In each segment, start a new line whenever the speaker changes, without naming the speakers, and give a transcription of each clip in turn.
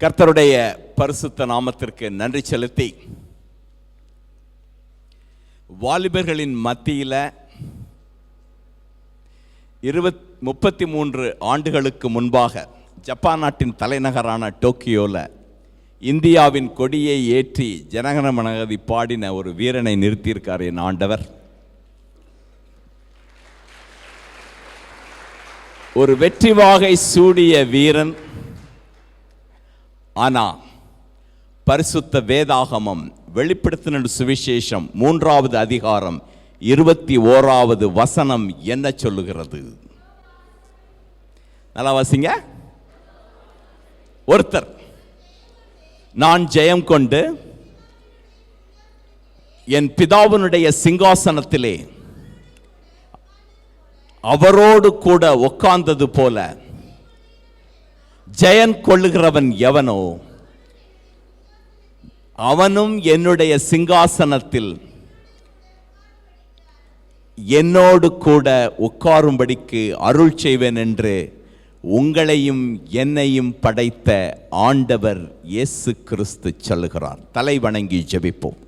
கர்த்தருடைய பரிசுத்த நாமத்திற்கு நன்றி செலுத்தி, வாலிபர்களின் மத்தியில் 33 ஆண்டுகளுக்கு முன்பாக ஜப்பான் நாட்டின் தலைநகரான டோக்கியோவில் இந்தியாவின் கொடியை ஏற்றி ஜனகணமனகதி பாடின ஒரு வீரனை நிறுத்தியிருக்கார் என் ஆண்டவர். ஒரு வெற்றி வாகை சூடிய வீரன். ஆனா பரிசுத்த வேதாகமம் வெளிப்படுத்தின சுவிசேஷம் 3வது அதிகாரம் 21வது வசனம் என்ன சொல்லுகிறது? நல்லா வாசிங்க. ஒருத்தர், நான் ஜெயம் கொண்டு என் பிதாவினுடைய சிங்காசனத்திலே அவரோடு கூட உட்கார்ந்தது போல ஜெயம் கொள்ளுகிறவன் எவனோ அவனும் என்னுடைய சிங்காசனத்தில் என்னோடு கூட உட்காரும்படிக்கு அருள் செய்வேன் என்று உங்களையும் என்னையும் படைத்த ஆண்டவர் இயேசு கிறிஸ்து சொல்லுகிறார். தலை வணங்கி ஜெபிப்போம்.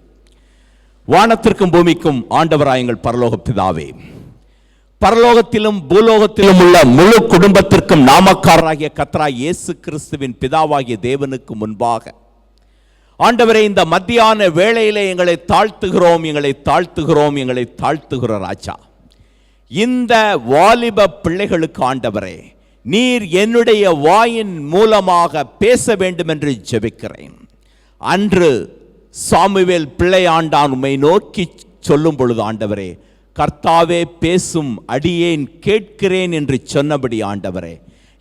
வானத்திற்கும் பூமிக்கும் ஆண்டவராய் எங்கள் பரலோக பிதாவே, பரலோகத்திலும் பூலோகத்திலும் உள்ள முழு குடும்பத்திற்கும் நாமக்காரராகிய கர்த்தராகிய இயேசு கிறிஸ்துவின் பிதாவாகிய தேவனுக்கு முன்பாக ஆண்டவரே, இந்த மத்தியான வேளையிலே எங்களை தாழ்த்துகிறோம் ராஜா. இந்த வாலிப பிள்ளைகளுக்கு ஆண்டவரே, நீர் என்னுடைய வாயின் மூலமாக பேச வேண்டும் என்று ஜெபிக்கிறேன். அன்று சாமுவேல் பிள்ளை ஆண்டான் உம்மை நோக்கி சொல்லும் பொழுது ஆண்டவரே, கர்த்தாவே பேசும், அடியேன் கேட்கிறேன் என்று சொன்னபடி ஆண்டவரே,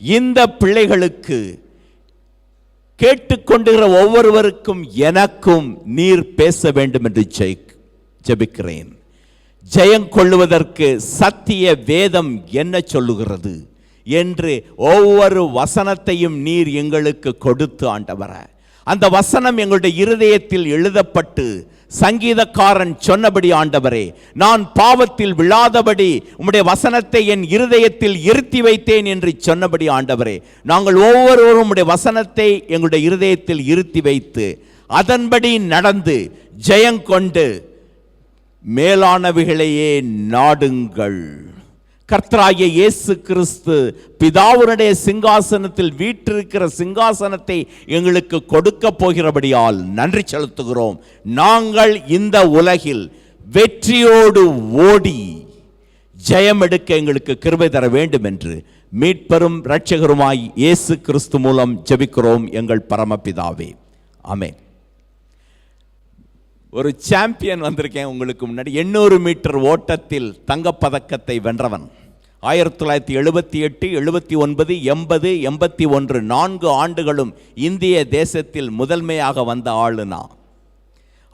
இந்த பிள்ளைகளுக்கு கேட்டுக்கொண்டிருக்கிற ஒவ்வொருவருக்கும் எனக்கும் நீர் பேச வேண்டும் என்று ஜெபிக்கிறேன். ஜெயம் கொள்ளுவதற்கு சத்திய வேதம் என்ன சொல்லுகிறது என்று ஒவ்வொரு வசனத்தையும் நீர் எங்களுக்கு கொடுத்து ஆண்டவரே, அந்த வசனம் எங்களுடைய இருதயத்தில் எழுதப்பட்டு சங்கீதக்காரன் சொன்னபடி ஆண்டவரே, நான் பாவத்தில் விழாதபடி உம்முடைய வசனத்தை என் இருதயத்தில் இருத்தி வைத்தேன் என்று சொன்னபடி ஆண்டவரே, நாங்கள் ஒவ்வொருவரும் உம்முடைய வசனத்தை எங்களுடைய இருதயத்தில் இருத்தி வைத்து அதன்படி நடந்து ஜெயம் கொண்டு மேலானவைகளையே நாடுங்கள். கர்த்தராகிய இயேசு கிறிஸ்து பிதாவுடைய சிங்காசனத்தில் வீற்றிருக்கிற சிங்காசனத்தை எங்களுக்கு கொடுக்க போகிறபடியால் நன்றி செலுத்துகிறோம். நாங்கள் இந்த உலகில் வெற்றியோடு ஓடி ஜெயம் எடுக்க எங்களுக்கு கிருபை தர வேண்டும் என்று மீட்பெரும் இரட்சகருமாய் இயேசு கிறிஸ்து மூலம் ஜெபிக்கிறோம் எங்கள் பரமபிதாவே, ஆமென். ஒரு சாம்பியன் வந்திருக்கேன் உங்களுக்கு முன்னாடி. 800 மீட்டர் ஓட்டத்தில் தங்கப்பதக்கத்தை வென்றவன். 1978, 79, 80, 81 4 ஆண்டுகளும் இந்திய தேசத்தில் முதன்மையாக வந்த ஆளுனா.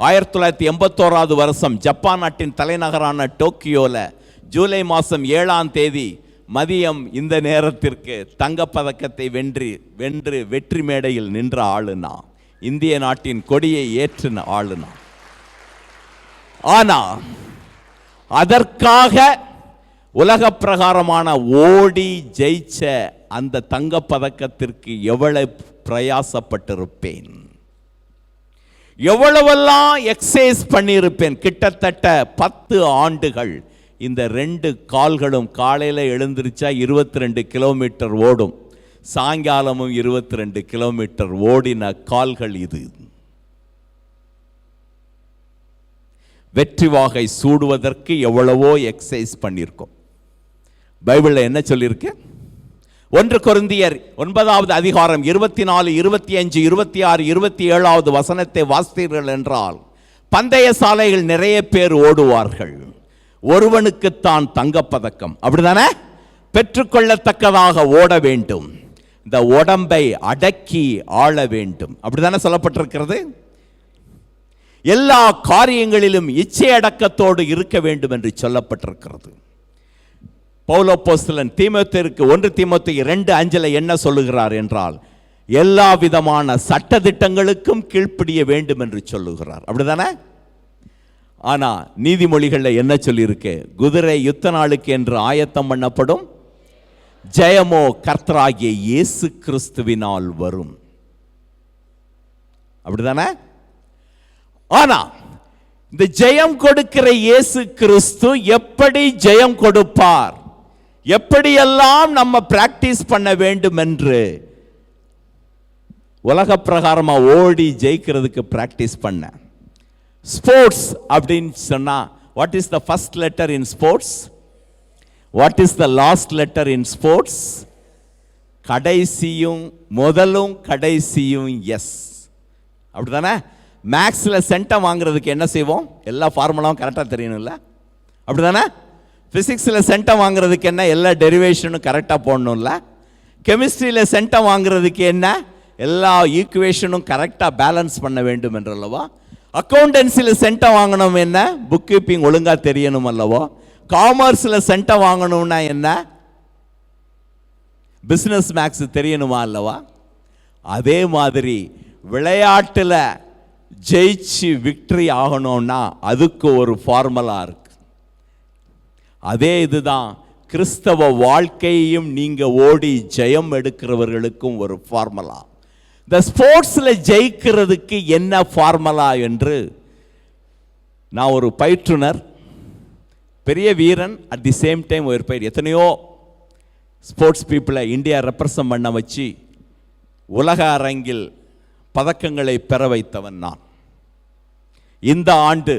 1981வது வருஷம் ஜப்பான் நாட்டின் தலைநகரான டோக்கியோவில் ஜூலை மாதம் 7ஆம் தேதி மதியம் இந்த நேரத்திற்கு தங்கப்பதக்கத்தை வென்று வெற்றி மேடையில் நின்ற ஆளுனா. இந்திய நாட்டின் கொடியை ஏற்றின ஆளுனா. ஆனா அதற்காக உலக பிரகாரமான ஓடி ஜெயிச்ச அந்த தங்கப்பதக்கத்திற்கு எவ்வளவு பிரயாசப்பட்டிருப்பேன், எவ்வளவெல்லாம் எக்ஸசைஸ் பண்ணியிருப்பேன். கிட்டத்தட்ட 10 ஆண்டுகள் இந்த 2 கால்களும் காலையில் எழுந்திருச்சா 22 கிலோமீட்டர் ஓடும், சாயங்காலமும் 22 கிலோமீட்டர் ஓடின கால்கள் இது. வெற்றி வாகை சூடுவதற்கு எவ்வளவோ எக்ஸசைஸ் பண்ணியிருக்கோம். பைபிளில் என்ன சொல்லியிருக்கு? 1 கொரிந்தியர் 9வது அதிகாரம் 24, 25, 26, 27வது வசனத்தை வாசித்தீர்கள் என்றால், பந்தய சாலைகள் நிறைய பேர் ஓடுவார்கள், ஒருவனுக்குத்தான் தங்கப்பதக்கம், அப்படிதானே? பெற்றுக்கொள்ளத்தக்கதாக ஓட வேண்டும், இந்த உடம்பை அடக்கி ஆள வேண்டும், அப்படிதானே சொல்லப்பட்டிருக்கிறது. எல்லா காரியங்களிலும் இச்சை அடக்கத்தோடு இருக்க வேண்டும் என்று சொல்லப்பட்டிருக்கிறது. பவுல் அப்போஸ்தலன் தீமோத்தேயுக்கு 1 தீமோத்தேயு 2:5 என்ன சொல்லுகிறார் என்றால், எல்லா விதமான சட்டதிட்டங்களுக்கும் கீழ்ப்படிய வேண்டும் என்று சொல்லுகிறார், அப்படிதானே? ஆனா நீதிமொழிகளில் என்ன சொல்லியிருக்கு? குதிரை யுத்த நாளுக்கு என்று ஆயத்தம் பண்ணப்படும், ஜெயமோ கர்த்தராகிய இயேசு கிறிஸ்துவினால் வரும். அப்படிதானே? ஆனா இந்த ஜெயம் கொடுக்கிற இயேசு கிறிஸ்து எப்படி ஜெயம் கொடுப்பார், எப்படியெல்லாம் நம்ம பிராக்டிஸ் பண்ண வேண்டும் என்று உலக பிரகாரமா ஓடி ஜெயிக்கிறதுக்கு பிராக்டிஸ் பண்ண. ஸ்போர்ட்ஸ் அப்படின்னு சொன்னா, what is the first letter in sports? What is the last letter in sports? கடைசியும் முதலும் கடைசியும் எஸ். அப்படிதானே? மேக்ஸில் சென்டம் வாங்குறதுக்கு என்ன செய்வோம்? எல்லா ஃபார்முலாவும் கரெக்டாக தெரியணும்ல? அப்படிதானே? ஃபிசிக்ஸில் சென்டம் வாங்குறதுக்கு என்ன? எல்லா டெரிவேஷனும் கரெக்டாக போடணும்ல? கெமிஸ்ட்ரியில் சென்டம் வாங்குறதுக்கு என்ன? எல்லா ஈக்குவேஷனும் கரெக்டாக பேலன்ஸ் பண்ண வேண்டும் என்றல்லவா? அக்கௌண்டன்சியில் சென்டம் வாங்கணும் என்ன? புக் கீப்பிங் ஒழுங்காக தெரியணும் அல்லவா? காமர்ஸில் சென்டம் வாங்கணும்னா என்ன? பிஸ்னஸ் மேக்ஸ் தெரியணுமா அல்லவா? அதே மாதிரி விளையாட்டில் ஜெயிச்சு விக்டரி ஆகணும்னா அதுக்கு ஒரு ஃபார்முலா இருக்கு. அதே இதுதான் கிறிஸ்தவ வாழ்க்கையையும் நீங்க ஓடி ஜெயம் எடுக்கிறவர்களுக்கும் ஒரு ஃபார்முலா. இந்த ஸ்போர்ட்ஸில் ஜெயிக்கிறதுக்கு என்ன ஃபார்முலா என்று நான் ஒரு பயிற்றுனர், பெரிய வீரன், அட் தி சேம் டைம் ஒரு பயிர், எத்தனையோ ஸ்போர்ட்ஸ் பீப்புளை இந்தியா ரெப்ரசன்ட் பண்ண வச்சு உலக அரங்கில் பதக்கங்களை பெற வைத்தவன் நான். இந்த ஆண்டு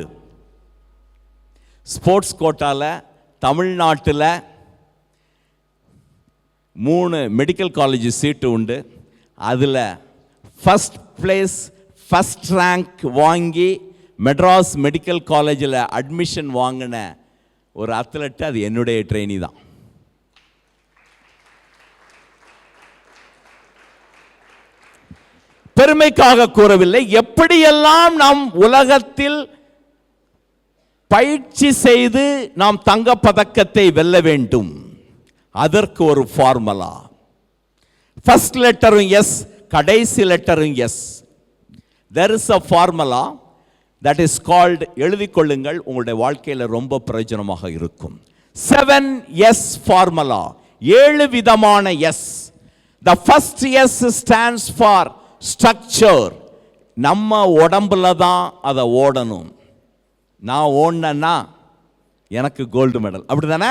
ஸ்போர்ட்ஸ் கோட்டாவில் தமிழ்நாட்டில் 3 மெடிக்கல் காலேஜ் சீட்டு உண்டு. அதில் ஃபஸ்ட் பிளேஸ், ஃபஸ்ட் ரேங்க் வாங்கி மெட்ராஸ் மெடிக்கல் காலேஜில் அட்மிஷன் வாங்கின ஒரு அத்லெட்டு அது என்னுடைய ட்ரெயினி தான். பெருமைக்காக கூறவில்லை. எப்படியெல்லாம் நாம் உலகத்தில் பயிற்சி செய்து நாம் தங்க பதக்கத்தை வெல்ல வேண்டும், அதற்கு ஒரு ஃபார்முலா. ஃபர்ஸ்ட் லெட்டரும் எஸ், கடைசி லெட்டரும் S. there is a formula that is called, எழுதிக் கொள்ளுங்கள், உங்களுடைய வாழ்க்கையில் ரொம்ப பிரயோஜனமாக இருக்கும். 7S ஃபார்முலா, 7 விதமான S. the first S stands for structure. நம்ம உடம்புல தான் அதை ஓடணும். நான் ஓடினா எனக்கு கோல்டு மெடல், அப்படிதானே?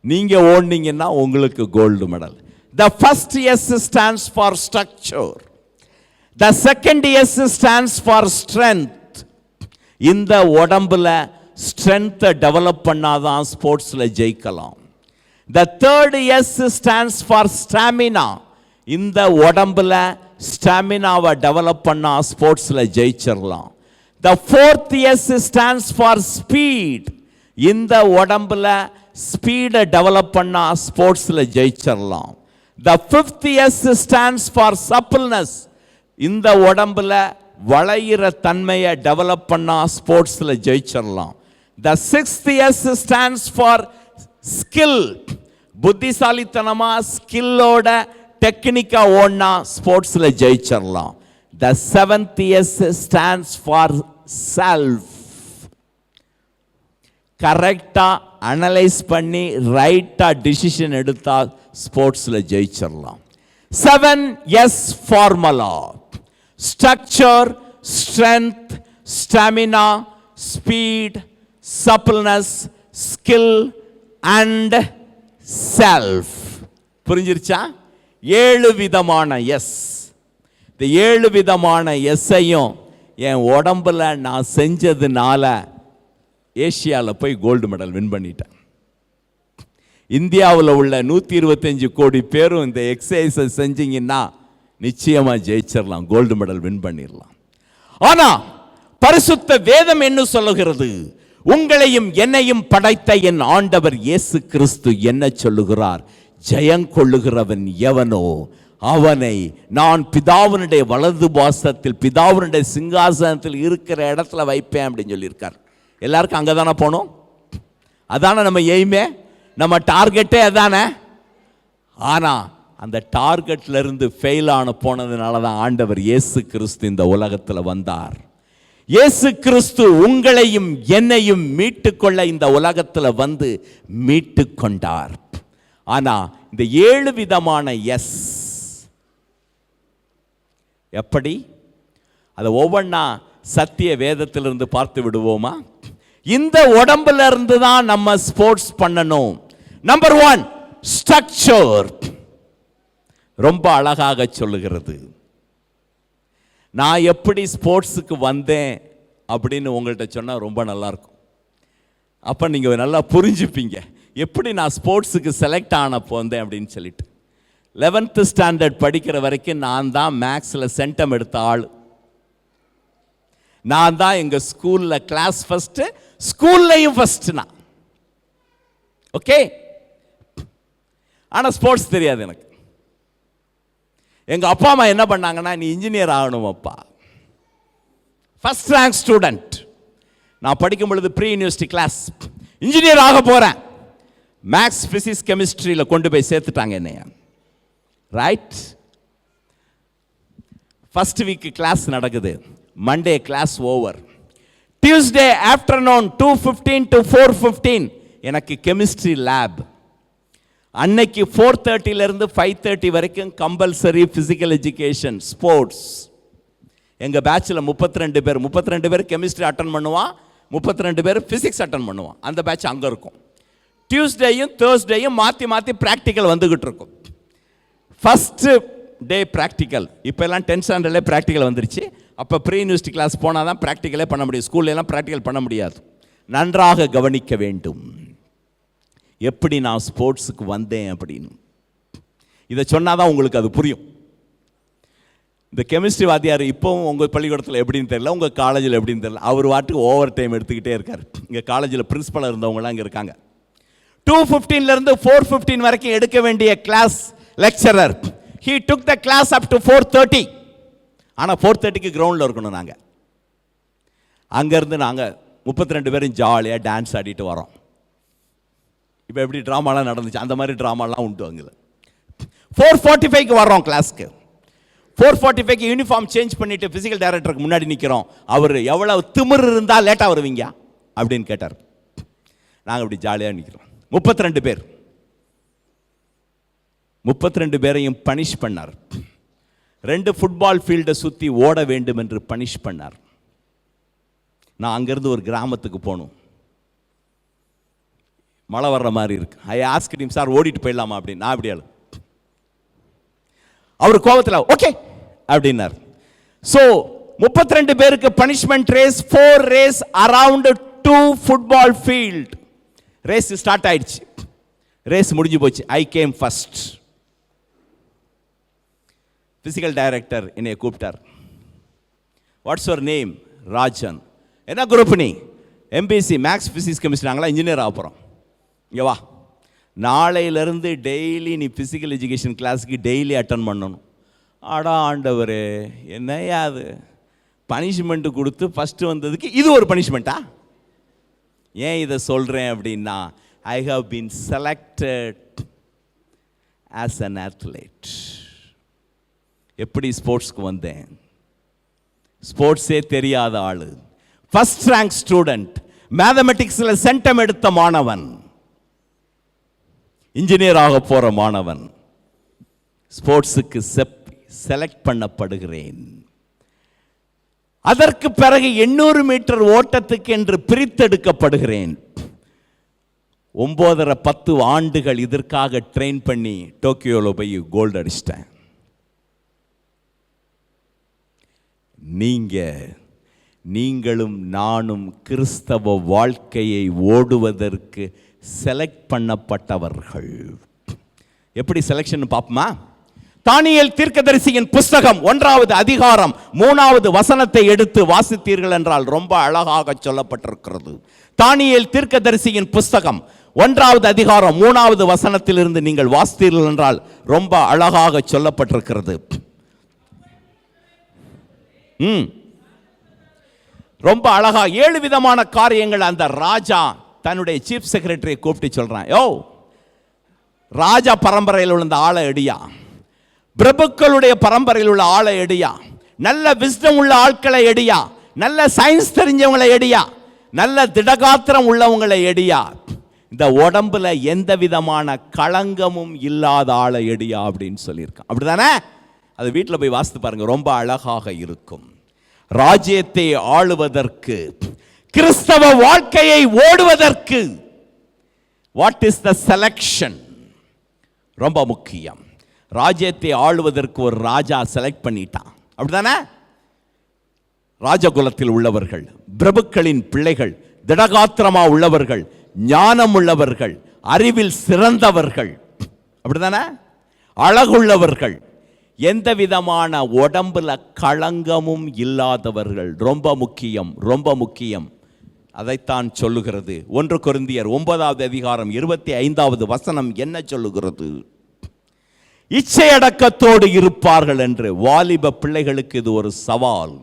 நீங்க ஓடினீங்கன்னா உங்களுக்கு gold medal. The first S stands for structure. The second S stands for strength. இந்த உடம்புல ஸ்ட்ரென்த்தை டெவலப் பண்ணாதான் ஸ்போர்ட்ஸ்ல ஜெயிக்கலாம். The third S stands for stamina. இந்த உடம்புல ஸ்டாமினாவை டெவலப் பண்ணா ஸ்போர்ட்ஸ்ல ஜெயிச்சிடலாம். The fourth S stands for speed. இந்த உடம்புல ஸ்பீடை டெவலப் பண்ணா ஸ்போர்ட்ஸ்ல ஜெயிச்சிடலாம். The fifth S stands for suppleness. இந்த உடம்புல வளையிற தன்மையை டெவலப் பண்ணா ஸ்போர்ட்ஸ்ல ஜெயிச்சிடலாம். The sixth S stands for skill. புத்திசாலித்தனமா ஸ்கில்லோட டெக்னிக்கா ஓடனா ஸ்போர்ட்ஸ்ல ஜெயிச்சிடலாம். The seventh S stands for self. கரெக்டா அனலைஸ் பண்ணி ரைட்டா டிசிஷன் எடுத்தா ஸ்போர்ட்ஸ்ல ஜெயிச்சிடலாம். 7S formula: structure, strength, stamina, speed, suppleness, skill and self. புரிஞ்சிருச்சா? 7 விதமான எஸ். இந்த 7 விதமான எஸ்ஸையும் என் உடம்புல நான் செஞ்சதுனால ஏசியாவில் போய் கோல்டு மெடல் வின் பண்ணிட்டேன். இந்தியாவில் உள்ள 125 கோடி பேரும் இந்த எக்ஸசைஸை செஞ்சீங்கன்னா நிச்சயமா ஜெயிச்சிடலாம், கோல்டு மெடல் வின் பண்ணிடலாம். ஆனா பரிசுத்த வேதம் என்ன சொல்லுகிறது? உங்களையும் என்னையும் படைத்த என் ஆண்டவர் இயேசு கிறிஸ்து என்ன சொல்லுகிறார்? ஜெயங்கொள்ளுகிறவன் எவனோ அவனை நான் பிதாவினுடைய வலது பாசத்தில், பிதாவினுடைய சிங்காசனத்தில் இருக்கிற இடத்துல வைப்பேன் அப்படின்னு சொல்லியிருக்கார். எல்லாருக்கும் அங்கே தானே போகணும்? அதானே நம்ம எய்மே, நம்ம டார்கெட்டே அதானே. ஆனால் அந்த டார்கெட்ல இருந்து ஃபெயில் ஆன போனதுனால தான் ஆண்டவர் இயேசு கிறிஸ்து இந்த உலகத்தில் வந்தார். இயேசு கிறிஸ்து உங்களையும் என்னையும் மீட்டுக்கொள்ள இந்த உலகத்தில் வந்து மீட்டு கொண்டார். ஆனா இந்த 7 விதமான எஸ் எப்படி அதை ஒவ்வொன்றா சத்திய வேதத்திலிருந்து பார்த்து விடுவோமா? இந்த உடம்புல இருந்து தான் நம்ம ஸ்போர்ட்ஸ் பண்ணணும். நம்பர் 1 ஸ்ட்ரக்சர் ரொம்ப அழகாக சொல்லுகிறது. நான் எப்படி ஸ்போர்ட்ஸுக்கு வந்தேன் அப்படின்னு உங்கள்கிட்ட சொன்னால் ரொம்ப நல்லாயிருக்கும். அப்போ நீங்கள் நல்லா புரிஞ்சுப்பீங்க எப்படி நான் ஸ்போர்ட்ஸுக்கு செலக்ட் ஆனப்போ வந்தேன் அப்படின்னு சொல்லிட்டு. 11th ஸ்டாண்டர்ட் படிக்கிற வரைக்கும் நான் தான் மேக்ஸில் சென்டம் எடுத்த ஆள். நான் தான் எங்கள் ஸ்கூலில் கிளாஸ் ஃபஸ்ட்டு, ஸ்கூல்லையும் ஃபஸ்ட்டு நான். ஓகே, ஆனால் ஸ்போர்ட்ஸ் தெரியாது எனக்கு. எங்கள் அப்பா அம்மா என்ன பண்ணாங்கன்னா, நீ இன்ஜினியர் ஆகணும் அப்பா. First rank student. நான் படிக்கும் பொழுது ப்ரீ யூனிவர்சிட்டி கிளாஸ். இன்ஜினியர் ஆக போகிறேன். மேக்ஸ் ஃபிசிக்ஸ் கெமிஸ்ட்ரியில் கொண்டு போய் சேர்த்துட்டாங்க என்னைய. ரைட், ஃபர்ஸ்ட் வீக் கிளாஸ் நடக்குது. Monday class over. Tuesday afternoon 2:15 to 4:15 எனக்கு கெமிஸ்ட்ரி லேப். அன்னைக்கு 4:30 5:30 வரைக்கும் கம்பல்சரி ஃபிசிக்கல் எஜுகேஷன், ஸ்போர்ட்ஸ். எங்கள் பேட்சில் 32 பேர் கெமிஸ்ட்ரி அட்டன் பண்ணுவான், 32 பேர் ஃபிசிக்ஸ் அட்டன் பண்ணுவான். அந்த பேட்ச் அங்கே இருக்கும். டியூஸ்டேயும் தேர்ஸ்டேயும் மாற்றி மாற்றி ப்ராக்டிக்கல் வந்துக்கிட்டு இருக்கும். First day practical. இப்போ எல்லாம் 10th ஸ்டாண்டர்ட்லேயே ப்ராக்டிக்கல் வந்துருச்சு. அப்போ ப்ரீ யூனிவர்சிட்டி கிளாஸ் போனால் தான் ப்ராக்டிக்கலே பண்ண முடியும். ஸ்கூல்லலாம் ப்ராக்டிக்கல் பண்ண முடியாது. நன்றாக கவனிக்க வேண்டும் எப்படி நான் ஸ்போர்ட்ஸுக்கு வந்தேன் அப்படின்னு. இதை சொன்னால் தான் உங்களுக்கு அது புரியும். இந்த கெமிஸ்ட்ரி வாத்தியார் இப்போவும் உங்கள் பள்ளிக்கூடத்தில் எப்படின்னு தெரியல, உங்கள் காலேஜில் எப்படின்னு தெரியல. அவர் வாட்டுக்கு ஓவர் டைம் எடுத்துக்கிட்டே இருக்கார். இங்கே காலேஜில் பிரின்ஸிபலாக இருந்தவங்களாம் இங்கே இருக்காங்க. 2:15 4:15 வரைக்கும் எடுக்க வேண்டிய class lecturer. He took the class up to 4:30. ஆனால் 4:30க்கு கிரவுண்டில் இருக்கணும். நாங்கள் அங்கேருந்து நாங்கள் 32 பேரும் ஜாலியாக டான்ஸ் ஆடிட்டு வரோம். இப்போ எப்படி ட்ராமாலாம் நடந்துச்சு அந்த மாதிரி ட்ராமாலாம் உண்டு. அங்கே 4:45க்கு வர்றோம் கிளாஸ்க்கு. 4:45க்கு யூனிஃபார்ம் சேஞ்ச் பண்ணிவிட்டு ஃபிசிக்கல் டைரக்டருக்கு முன்னாடி நிற்கிறோம். அவர் எவ்வளோ திமிர் இருந்தால் லேட்டாக வருவீங்க அப்படின்னு கேட்டார். நாங்கள் இப்படி ஜாலியாக நிற்கிறோம். 32 பேர், 32 பேரையும் பனிஷ் பண்ணார். 2 ஃபுட்பால் ஃபீல்டை சுற்றி ஓட வேண்டும் என்று பனிஷ் பண்ணார். நான் அங்கேருந்து ஒரு கிராமத்துக்கு போகணும். மழை வர்ற மாதிரி இருக்கு. ஐ ஆஸ்க்ட் ஹிம், சார் ஓடிட்டு போயிடலாமா அப்படின்னு. நான் அப்படி ஆளு. அவர் கோபத்தில் ஓகே அப்படின்னார். ஸோ 32 பேருக்கு punishment race. 4 race around 2 football field. Race start ஆயிடுச்சு. ரேஸ் முடிஞ்சு போச்சு. I came first. Physical director என்னை கூப்பிட்டார். What's your name? ராஜன். என்ன குரூப் நீ? MPC maths physics chemistry. நாங்களாம் இன்ஜினியர் ஆக போகிறோம். இங்கே வா, நாளையிலேருந்து டெய்லி நீ ஃபிசிக்கல் எஜுகேஷன் கிளாஸுக்கு டெய்லி அட்டன் பண்ணணும். ஆடா ஆண்டவர், என்னையா அது பனிஷ்மெண்ட்டு கொடுத்து ஃபஸ்ட்டு வந்ததுக்கு இது ஒரு பனிஷ்மெண்ட்டா? ஏன் இதை சொல்கிறேன் அப்படின்னா, I have been selected as an athlete. எப்படி ஸ்போர்ட்ஸ்க்கு வந்தேன்? ஸ்போர்ட்ஸே தெரியாத ஆள், ஃபர்ஸ்ட் ரேங்க் ஸ்டூடெண்ட், மேத்தமெட்டிக்ஸில் சென்டம் எடுத்த மாணவன், இன்ஜினியர் ஆக போகிற மாணவன், ஸ்போர்ட்ஸுக்கு செலக்ட் பண்ணப்படுகிறேன். அதற்கு பிறகு 800 மீட்டர் ஓட்டத்துக்கு என்று பிரித்தெடுக்கப்படுகிறேன். 9.5-10 ஆண்டுகள் இதற்காக ட்ரெயின் பண்ணி டோக்கியோவில் போய் கோல்டு அடிச்சிட்டேன். நீங்களும் நானும் கிறிஸ்தவ வாழ்க்கையை ஓடுவதற்கு செலக்ட் பண்ணப்பட்டவர்கள். எப்படி செலக்ஷன் பார்ப்போமா? தானியேல் தீர்க்கதரிசியின் புஸ்தகம் 1வது அதிகாரம் 3வது வசனத்தை எடுத்து வாசித்தீர்கள் என்றால் ரொம்ப அழகாக சொல்லப்பட்டிருக்கிறது. தானியேல் தீர்க்கதரிசியின் புஸ்தகம் 1வது அதிகாரம் 3வது வசனத்திலிருந்து நீங்கள் வாசித்தீர்கள் என்றால் ரொம்ப அழகாக சொல்லப்பட்டிருக்கிறது. ரொம்ப அழகா 7 விதமான காரியங்கள் அந்த ராஜா தன்னுடைய சீஃப் செக்ரட்டரியை கூப்பிட்டு சொல்றான். யோ, ராஜா பரம்பரையில் உள்ள ஆளை எடியா, பிரபுக்களுடைய பரம்பரையில் உள்ள ஆளை எடியா, நல்ல விஸ்டம் உள்ள ஆட்களை எடியா, நல்ல சயின்ஸ் தெரிஞ்சவங்களை எடியா, நல்ல திடகாத்திரம் உள்ளவங்களை எடியா, இந்த உடம்புல எந்த விதமான களங்கமும் இல்லாத ஆளை எடியா அப்படின்னு சொல்லியிருக்கான். அப்படிதானே? அது வீட்டில் போய் வாசித்து பாருங்க, ரொம்ப அழகாக இருக்கும். ராஜ்யத்தை ஆளுவதற்கு, கிறிஸ்தவ வாழ்க்கையை ஓடுவதற்கு வாட் இஸ் த செலக்ஷன் ரொம்ப முக்கியம். ராஜ்யத்தை ஆளுவதற்கு ஒரு ராஜா செலக்ட் பண்ணிட்டான், அப்படிதானே? ராஜகுலத்தில் உள்ளவர்கள், பிரபுக்களின் பிள்ளைகள், திடகாத்திரமா உள்ளவர்கள், ஞானம் உள்ளவர்கள், அறிவில் சிறந்தவர்கள், அப்படிதானே? அழகுள்ளவர்கள், எந்த விதமான உடம்புல களங்கமும் இல்லாதவர்கள். ரொம்ப முக்கியம், ரொம்ப முக்கியம். அதைத்தான் சொல்லுகிறது 1 கொரிந்தியர் 9வது அதிகாரம் 25வது வசனம் என்ன சொல்லுகிறது? இச்சையடக்கத்தோடு இருப்பார்கள் என்று. வாலிப பிள்ளைகளுக்கு இது ஒரு சவால்.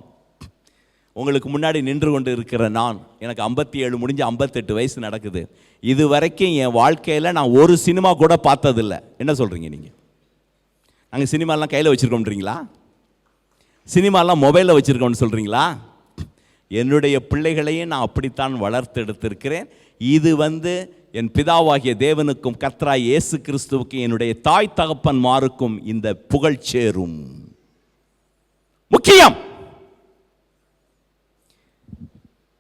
உங்களுக்கு முன்னாடி நின்று கொண்டு இருக்கிற நான், எனக்கு 57 முடிஞ்சு 58 வயசு நடக்குது. இது வரைக்கும் என் வாழ்க்கையில் நான் ஒரு சினிமா கூட பார்த்ததில்லை. என்ன சொல்கிறீங்க நீங்கள்? நாங்கள் சினிமாலாம் கையில் வச்சுருக்கோம்ன்றீங்களா? சினிமாலாம் மொபைலில் வச்சுருக்கோம்னு சொல்கிறீங்களா? என்னுடைய பிள்ளைகளையும் நான் அப்படித்தான் வளர்த்தெடுத்திருக்கிறேன். இது என் பிதாவாகிய தேவனுக்கும் கர்த்தராகிய இயேசு கிறிஸ்துவுக்கும் என்னுடைய தாய் தகப்பன்மாருக்கும் இந்த புகழ் சேரும். முக்கியம்.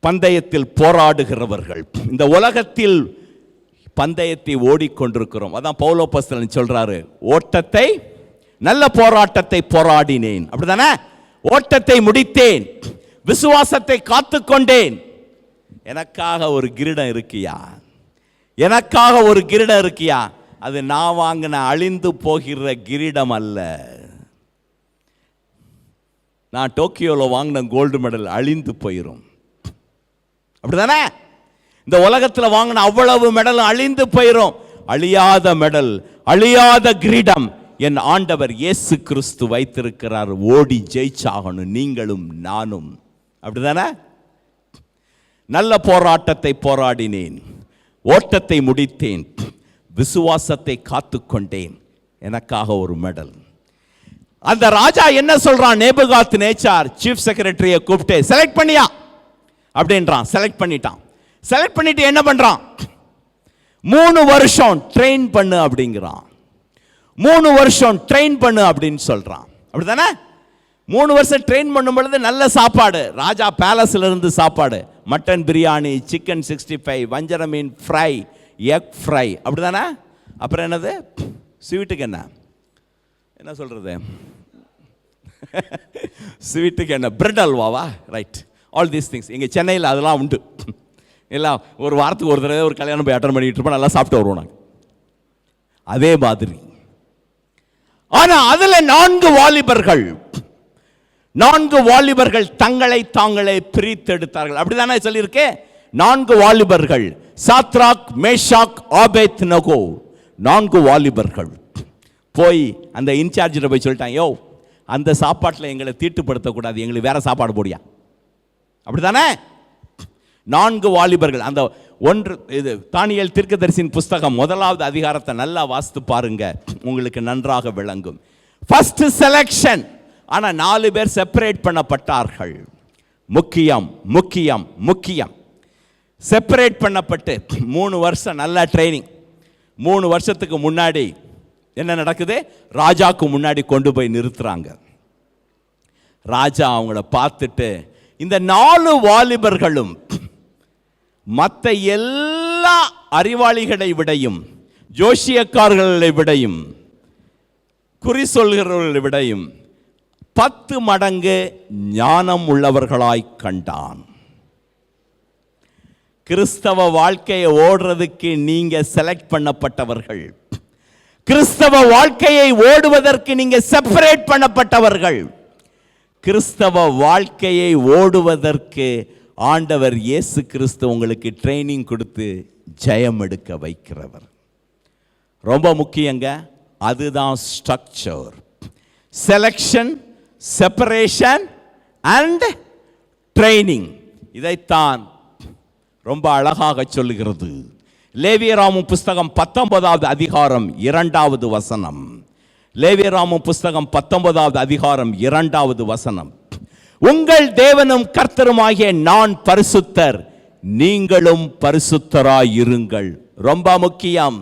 பந்தயத்தில் போராடுகிறவர்கள். இந்த உலகத்தில் பந்தயத்தை ஓடிக்கொண்டிருக்கிறோம். அதான் பவுல் அப்போஸ்தலன் சொல்றாரு, ஓட்டத்தை, நல்ல போராட்டத்தை போராடினேன், அப்படிதானே? ஓட்டத்தை முடித்தேன், விசுவாசத்தை காத்துக்கொண்டேன். எனக்காக ஒரு கிரீடம் இருக்கியா? எனக்காக ஒரு கிரீடம் இருக்கியா? அது நான் வாங்கின அழிந்து போகிற கிரீடம் அல்ல. நான் டோக்கியோவில் வாங்கின கோல்டு மெடல் அழிந்து போயிடும், அப்படிதானே? இந்த உலகத்தில் வாங்கின அவ்வளவு மெடலும் அழிந்து போயிடும். அழியாத மெடல், அழியாத கிரீடம் என் ஆண்டவர் இயேசு கிறிஸ்து வைத்திருக்கிறார். ஓடி ஜெயிச்சாகணும் நீங்களும் நானும், அப்படிதானே? நல்ல போராட்டத்தை போராடினேன், ஓட்டத்தை முடித்தேன், விசுவாசத்தை காத்துக்கொண்டேன், எனக்காக ஒரு மெடல். அந்த ராஜா என்ன சொல்றான்? நேபுகாத் நேச்சார் சீஃப் செக்ரட்டரியை கூப்பிட்டு செலக்ட் பண்ணியா அப்படின்றான். செலக்ட் பண்ணிட்டான். செலக்ட் பண்ணிட்டு என்ன பண்றான்? 3 வருஷம் ட்ரெயின் பண்ணு அப்படிங்கிறான். 3 வருஷம் ட்ரெயின் பண்ணு அப்படின்னு சொல்றான், அப்படிதானே? 3 வருஷம் ட்ரெயின் பண்ணும் பொழுது நல்ல சாப்பாடு, ராஜா பேலஸ்ல இருந்து சாப்பாடு, மட்டன் பிரியாணி, சிக்கன் 65, வஞ்சர மீன் ஃப்ரை, எக் ஃப்ரை, அப்படிதானே? அப்புறம் என்னது? ஸ்வீட்டுக்கு என்ன சொல்றது? ஸ்வீட்டுக்கு என்ன? பிரெட் அல்வாவா? ரைட். ஆல் தீஸ் திங்ஸ் இங்கே சென்னையில் அதெல்லாம் உண்டு. எல்லாம் ஒரு வாரத்துக்கு ஒரு தடவை ஒரு கல்யாணம் போய் அட்டன் பண்ணிட்டு இருப்போம், நல்லா சாப்பிட்டு வருவோம் நாங்கள். அதே மாதிரி ஆனால் அதில் 4 வாலிபர்கள் தங்களை தாங்களே பிரித்தெடுத்தார்கள், அப்படிதானே சொல்லியிருக்கே? 4 வாலிபர்கள், சாத்ராக், மேஷாக், ஆபேத்நேகோ, 4 வாலிபர்கள் போய் அந்த இன்சார்ஜில் போய் சொல்லிட்டாங்க, யோ அந்த சாப்பாட்டில் எங்களை தீட்டுப்படுத்தக்கூடாது, எங்களுக்கு வேற சாப்பாடு போடியா, அப்படிதானே? 4 வாலிபர்கள். அந்த இது தானியேல் தீர்க்கதரிசியின் புஸ்தகம் 1வது அதிகாரத்தை நல்லா வாசித்து பாருங்க, உங்களுக்கு நன்றாக விளங்கும். First selection. ஆனால் 4 பேர் செப்பரேட் பண்ணப்பட்டார்கள். முக்கியம் முக்கியம் முக்கியம். செப்பரேட் பண்ணப்பட்டு 3 வருஷம் நல்லா ட்ரைனிங். 3 வருஷத்துக்கு முன்னாடி என்ன நடக்குது? ராஜாவுக்கு முன்னாடி கொண்டு போய் நிறுத்துறாங்க. ராஜா அவங்கள பார்த்துட்டு, இந்த 4 வாலிபர்களும் மற்ற எல்லா அறிவாளிகளை விடையும், ஜோசியக்காரர்களை விடையும், குறி சொல்கிறவர்களை விடையும் 10 மடங்கு ஞானம் உள்ளவர்களாய் கண்டான். கிறிஸ்தவ வாழ்க்கையை ஓடுறதுக்கு நீங்க செலக்ட் பண்ணப்பட்டவர்கள். கிறிஸ்தவ வாழ்க்கையை ஓடுவதற்கு நீங்க செப்பரேட் பண்ணப்பட்டவர்கள். கிறிஸ்தவ வாழ்க்கையை ஓடுவதற்கு ஆண்டவர் இயேசு கிறிஸ்து உங்களுக்கு ட்ரைனிங் கொடுத்து ஜெயம் எடுக்க வைக்கிறவர். ரொம்ப முக்கியங்க. அதுதான் structure. Selection, separation and training. இதைத்தான் ரொம்ப அழகாக சொல்லுகிறது லேவியராமம் புஸ்தகம் 19வது அதிகாரம் 2வது வசனம். லேவியராமம் புஸ்தகம் 19வது அதிகாரம் 2வது வசனம். உங்கள் தேவனும் கர்த்தருமாகிய நான் பரிசுத்தர், நீங்களும் பரிசுத்தராயிருங்கள். ரொம்ப முக்கியம்.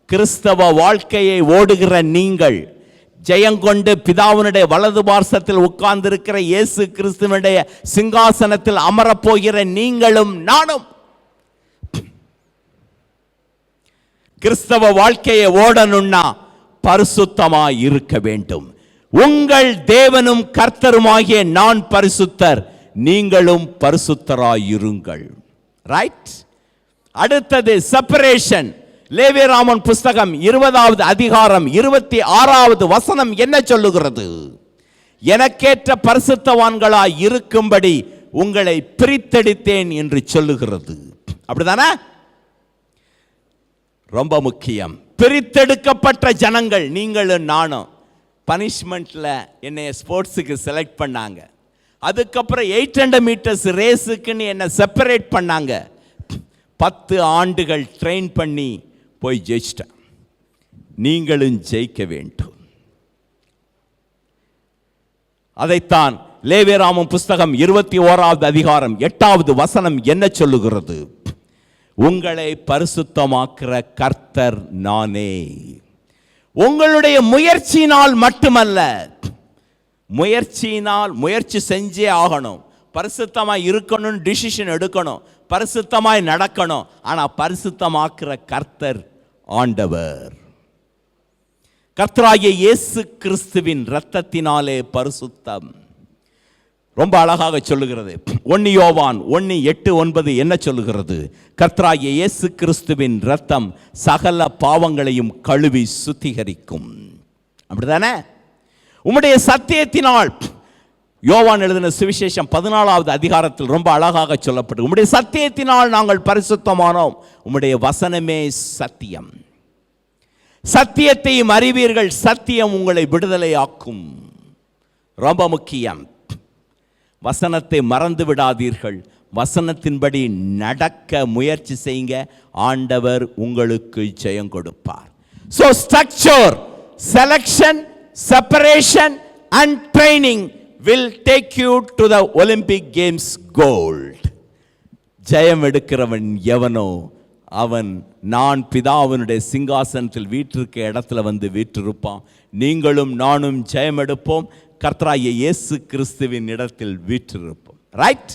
கிறிஸ்தவ வாழ்க்கையை ஓடுகிற நீங்கள், ஜெயங்கொண்டு பிதாவினுடைய வலது பார்சத்தில் உட்கார்ந்திருக்கிற இயேசு கிறிஸ்துவனுடைய சிங்காசனத்தில் அமரப்போகிற நீங்களும் நானும் கிறிஸ்தவ வாழ்க்கையை ஓடணும்னா பரிசுத்தமாய் இருக்க வேண்டும். உங்கள் தேவனும் கர்த்தருமாகிய நான் பரிசுத்தர், நீங்களும் பரிசுத்தராயிருங்கள். ரைட்? அடுத்தது செப்பரேஷன். லேவியராமன் புஸ்தகம் 20வது அதிகாரம் 26வது வசனம் என்ன சொல்லுகிறது? எனக்கேற்ற பரிசுத்தவான்களாய் இருக்கும்படி உங்களை பிரித்தெடுத்தேன் என்று சொல்லுகிறது. அப்படிதானே? ரொம்ப முக்கியம். பிரித்தெடுக்கப்பட்ட ஜனங்கள் நீங்களும் நானும். பனிஷ்மெண்ட்ல என்னைய ஸ்போர்ட்ஸுக்கு செலக்ட் பண்ணாங்க. அதுக்கப்புறம் 800 மீட்டர்ஸ் ரேஸுக்குன்னு என்னை செப்பரேட் பண்ணாங்க. 10 ஆண்டுகள் ட்ரெயின் பண்ணி போய் ஜெயிச்சிட்டேன். நீங்களும் ஜெயிக்க வேண்டும். அதைத்தான் லேவியராமன் புஸ்தகம் 21வது அதிகாரம் 8வது வசனம் என்ன சொல்லுகிறது? உங்களை பரிசுத்தமாக்குற கர்த்தர் நானே. உங்களுடைய முயற்சியினால் மட்டுமல்ல, முயற்சி செஞ்சே ஆகணும். பரிசுத்தமாய் இருக்கணும், டிசிஷன் எடுக்கணும், பரிசுத்தமாய் நடக்கணும். ஆனா பரிசுத்தமாக்குற கர்த்தர் ஆண்டவர். கர்த்தராகிய இயேசு கிறிஸ்துவின் இரத்தத்தினாலே பரிசுத்தம். ரொம்ப அழகாக சொல்லுகிறது. 1 யோவான் 1:8-9 என்ன சொல்லுகிறது? கர்த்தராகிய இயேசு கிறிஸ்துவின் இரத்தம் சகல பாவங்களையும் கழுவி சுத்திகரிக்கும். அப்படிதானே? உம்முடைய சத்தியத்தினால், யோவான் எழுதின சுவிசேஷம் 14வது அதிகாரத்தில் ரொம்ப அழகாக சொல்லப்பட்டு, உம்முடைய சத்தியத்தினால் நாங்கள் பரிசுத்தமானோம், உம்முடைய வசனமே சத்தியம். சத்தியத்தையும் அறிவீர்கள், சத்தியம் உங்களை விடுதலையாக்கும். ரொம்ப முக்கியம். வசனத்தை மறந்து விடாதீர்கள். வசனத்தின்படி நடக்க முயற்சி செய்யுங்க. ஆண்டவர் உங்களுக்கு ஜெயம் கொடுப்பார். So structure, selection, separation and training will take you to the Olympic Games gold. ஜெயம் எடுக்கிறவன் எவனோ அவன் நான் பிதாவினுடைய சிங்காசனத்தில் வீற்றிருக்க இடத்துல வந்து வீற்றிருப்பான். நீங்களும் நானும் ஜெயம் எடுப்போம். கர்த்தராகிய இயேசு கிறிஸ்துவின் இடத்தில் வீற்றிருப்போம். Right?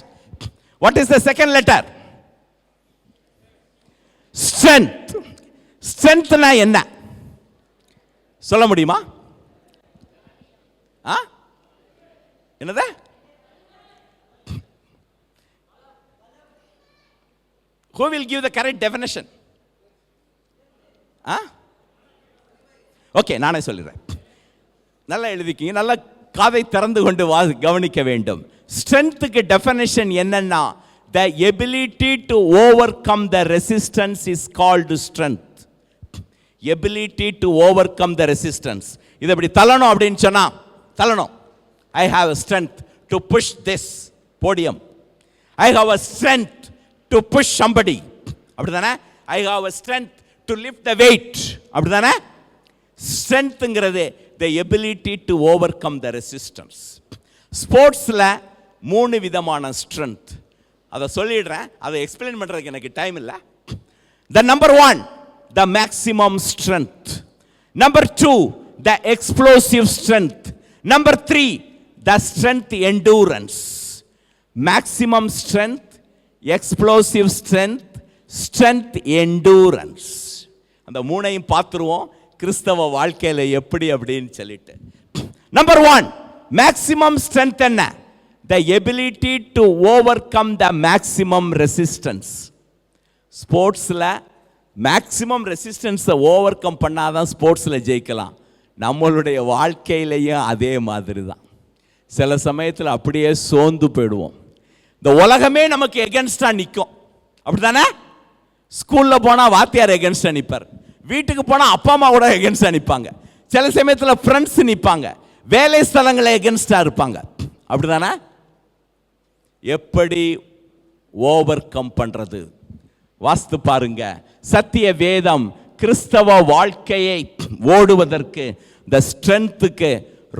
What is the second letter? Strength. Strengthனா என்ன சொல்ல முடியுமா? என்னது? Who will give the correct definition? Okay, நானே சொல்லிடுறேன். நல்லா எழுதிக்கிங்க, நல்லா காதை திறந்து கொண்டு கவனிக்க வேண்டும். ஸ்ட்ரென்த்துக்கு டெஃபினிஷன் என்னன்னா, the ability to overcome the resistance is called strength. ability to overcome the resistance. இது அப்படி தள்ளணும் அப்படின்னு சொன்னா தள்ளணும். I have a strength to push this podium. I have a strength to push somebody. அப்படிதானே? I have a strength to lift the weight. அப்படிதானே? ஸ்ட்ரென்த்ங்கிறது the ability to overcome the resistance. ஸ்போர்ட்ஸ்ல 3 விதமான ஸ்ட்ரென்த். அதை சொல்லிடுறேன், அதை எக்ஸ்பிளைன் பண்றதுக்கு எனக்கு time இல்லை. The number 1, the maximum strength. Number 2, the explosive strength. Number 3, the strength endurance. Maximum strength, explosive strength, strength endurance. அந்த மூணையும் பார்த்துருவோம் கிறிஸ்தவ வாழ்க்கையில எப்படி அப்படின்னு சொல்லிட்டு. நம்பர் 1, மேக்ஸிமம் ஸ்ட்ரென்த் என்ன? the ability to overcome the maximum resistance. ஸ்போர்ட்ஸ்ல மேக்ஸிமம் ரெசிஸ்டன்ஸை ஓவர் கம் பண்ணாதான் ஸ்போர்ட்ஸ்ல ஜெயிக்கலாம். நம்மளுடைய வாழ்க்கையிலையும் அதே மாதிரி தான். சில சமயத்தில் அப்படியே சோர்ந்து போயிடுவோம். இந்த உலகமே நமக்கு எகென்ஸ்டா நிற்கும். அப்படித்தானே? ஸ்கூல்ல போனா வாத்தியார் எகென்ஸ்டா நிற்பார், வீட்டுக்கு போனா அப்பா அம்மா கூட எகென்ஸ்டா நிற்பாங்க, சில சமயத்தில் ஃப்ரெண்ட்ஸ் நிற்பாங்க, வேலை ஸ்தலங்களை எகென்ஸ்டா இருப்பாங்க. அப்படிதானே? எப்படி ஓவர் கம் பண்றது? வாஸ்து பாருங்க. சத்திய வேதம் கிறிஸ்தவ வாழ்க்கையை ஓடுவதற்கு இந்த ஸ்ட்ரென்த்துக்கு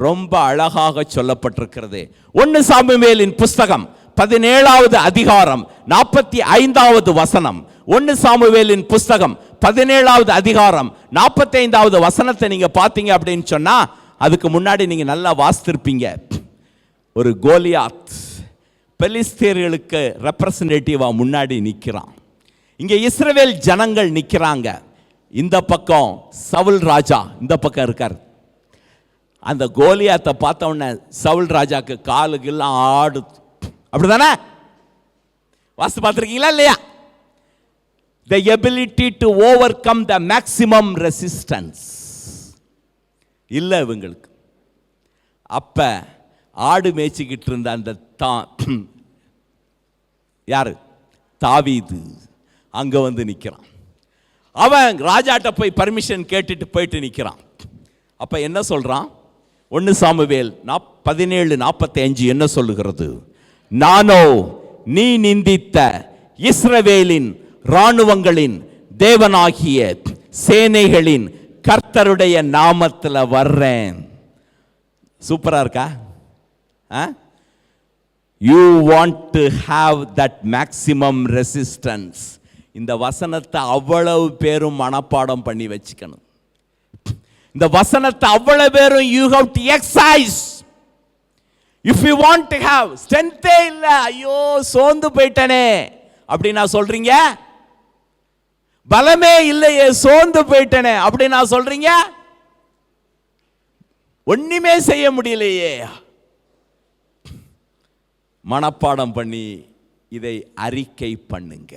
ரொம்ப அழகாக சொல்லப்பட்டிருக்கிறது. 1 சாமுவேலின் புஸ்தகம் 17வது அதிகாரம் 45வது வசனம். 1 சாமுவேலின் புஸ்தகம் 17வது அதிகாரம் 45வது வசனத்தை நீங்க பார்த்தீங்க அப்படின்னு சொன்னா, அதுக்கு முன்னாடி நீங்க நல்லா வாசித்திருப்பீங்க. ஒரு கோலியாத் பெலிஸ்தேர்களுக்கு ரெப்ரசன்டேட்டிவா முன்னாடி நிற்கிறான். இங்க இஸ்ரவேல் ஜனங்கள் நிற்கிறாங்க. இந்த பக்கம் சவுல் ராஜா இந்த பக்கம் இருக்கார். அந்த கோலியாத்தை பார்த்த உடனே சவுல் ராஜாக்கு காலுக்கெல்லாம் ஆடுது. அப்படிதானே? வாசி பார்த்துருக்கீங்களா இல்லையா? The ability to overcome the maximum resistance இல்லை இவங்களுக்கு. அப்ப ஆடு மேய்ச்சிக்கிட்டு இருந்த அந்த யாரு? தாவீது அங்க வந்து நிற்கிறான். அவன் ராஜாட்ட போய் பர்மிஷன் கேட்டுட்டு போயிட்டு நிற்கிறான். அப்ப என்ன சொல்றான்? 1 சாமுவேல் 17:45 என்ன சொல்லுகிறது? நானோ நீ நிந்தித்த இஸ்ரவேலின் இராணுவங்களின் தேவனாகிய சேனைகளின் கர்த்தருடைய நாமத்தில் வர்றேன். சூப்பரா இருக்கா? You want to have that maximum resistance. இந்த வசனத்தை அவ்வளவு பேரும் மனப்பாடம் பண்ணி வச்சுக்கணும். இந்த வசனத்தை அவ்வளவு பேரும் you have to exercise. If you want to have ஸ்ட்ரென்த்தே இல்ல, ஐயோ சோர்ந்து போயிட்டனே அப்படி நான் சொல்றீங்க. பலமே இல்லையே சோர்ந்து போயிட்டனே அப்படி நான் சொல்றீங்க. ஒண்ணுமே செய்ய முடியலையே. மனப்பாடம் பண்ணி இதை அறிக்கை பண்ணுங்க.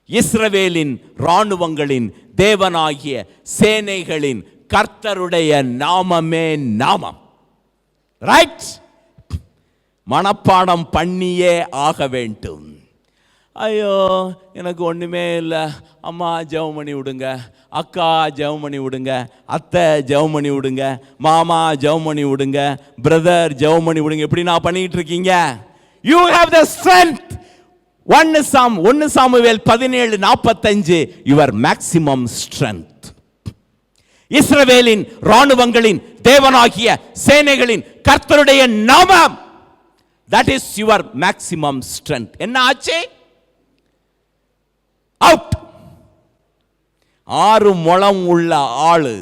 இஸ்ரவேலின் இராணுவங்களின் தேவனாகிய சேனைகளின் கர்த்தருடைய நாமமே நாமம். ரைட்? மனப்பாடம் பண்ணியே ஆக வேண்டும். ஐயோ எனக்கு ஒன்றுமே இல்லை, அம்மா ஜெபம் பண்ணி விடுங்க, அக்கா ஜெபம் பண்ணி விடுங்க, அத்தை ஜெபம் பண்ணி விடுங்க, மாமா ஜெபம் பண்ணி விடுங்க, பிரதர் ஜெபம் பண்ணி விடுங்க, எப்படி நான் பண்ணிட்டு இருக்கீங்க? You have the strength. 1 Samuel 17:45 your maximum strength. இஸ்ரவேலின் இராணுவங்களின் தேவனாகிய சேனைகளின் கர்த்தருடைய நாமம், that is your maximum strength. என்ன ஆச்சு? அவுட். 6 முழம் உள்ள ஆளு,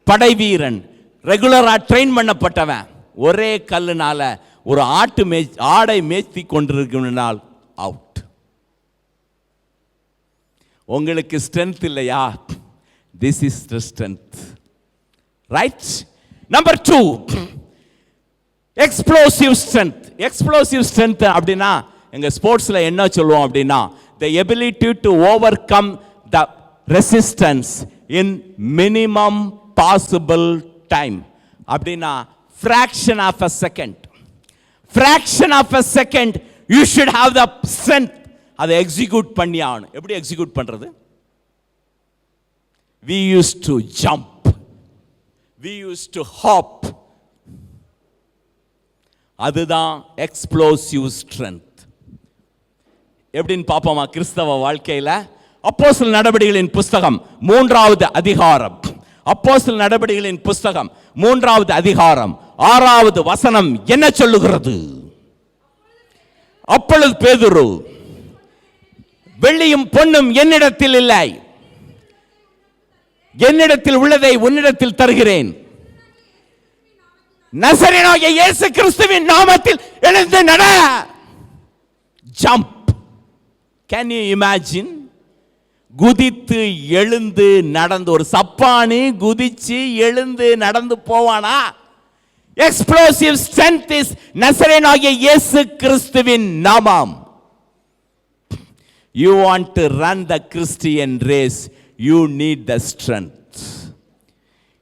படைவீரன், ரெகுலரா ட்ரெயின் பண்ணப்பட்டவன், ஒரே கல்லுனால ஒரு ஆடை மேய்த்தி கொண்டிருக்கிறால் அவுட். உங்களுக்கு ஸ்ட்ரென்த் இல்லையா? This is the strength. Right? Number 2, explosive strength. Explosive strength அப்படின்னா எங்க ஸ்போர்ட்ஸ்ல என்ன சொல்லுவோம் அப்படின்னா, the ability to overcome the resistance in minimum possible time. அப்படின்னா fraction of a second. fraction of a second you should have the strength. அதை execute பண்ணி ஆகணும். எப்படி எக்ஸிக்யூட் பண்றது? we used to jump, we used to hop. அதுதான் explosive strength. எப்படின்னு பார்ப்போமா கிறிஸ்தவ வாழ்க்கையில? அப்போஸ்தலர் நடபடிகளின் புஸ்தகம் 3வது அதிகாரம். அப்போஸ்தலர் நடபடிகளின் புஸ்தகம் 3வது அதிகாரம் 6வது வசனம் என்ன சொல்லுகிறது? அப்பொழுது பேதுரு, வெள்ளியும் பொன்னும் என்னிடத்தில் இல்லை, என்னிடத்தில் உள்ளதை உன்னிடத்தில் தருகிறேன், நசரேயனாகிய இயேசு கிறிஸ்துவின் நாமத்தில் எழுந்து நட. ஜம்ப். Can you imagine? குதித்து எழுந்து நடந்து, ஒரு சப்பானி குதிச்சு எழுந்து நடந்து போவானா? எக்ஸ்ப்ளோசிவ் ஸ்ட்ரென்த் இஸ் நசரேயனாகிய இயேசு கிறிஸ்துவின் நாமம். You want to run the Christian race, you need the strength.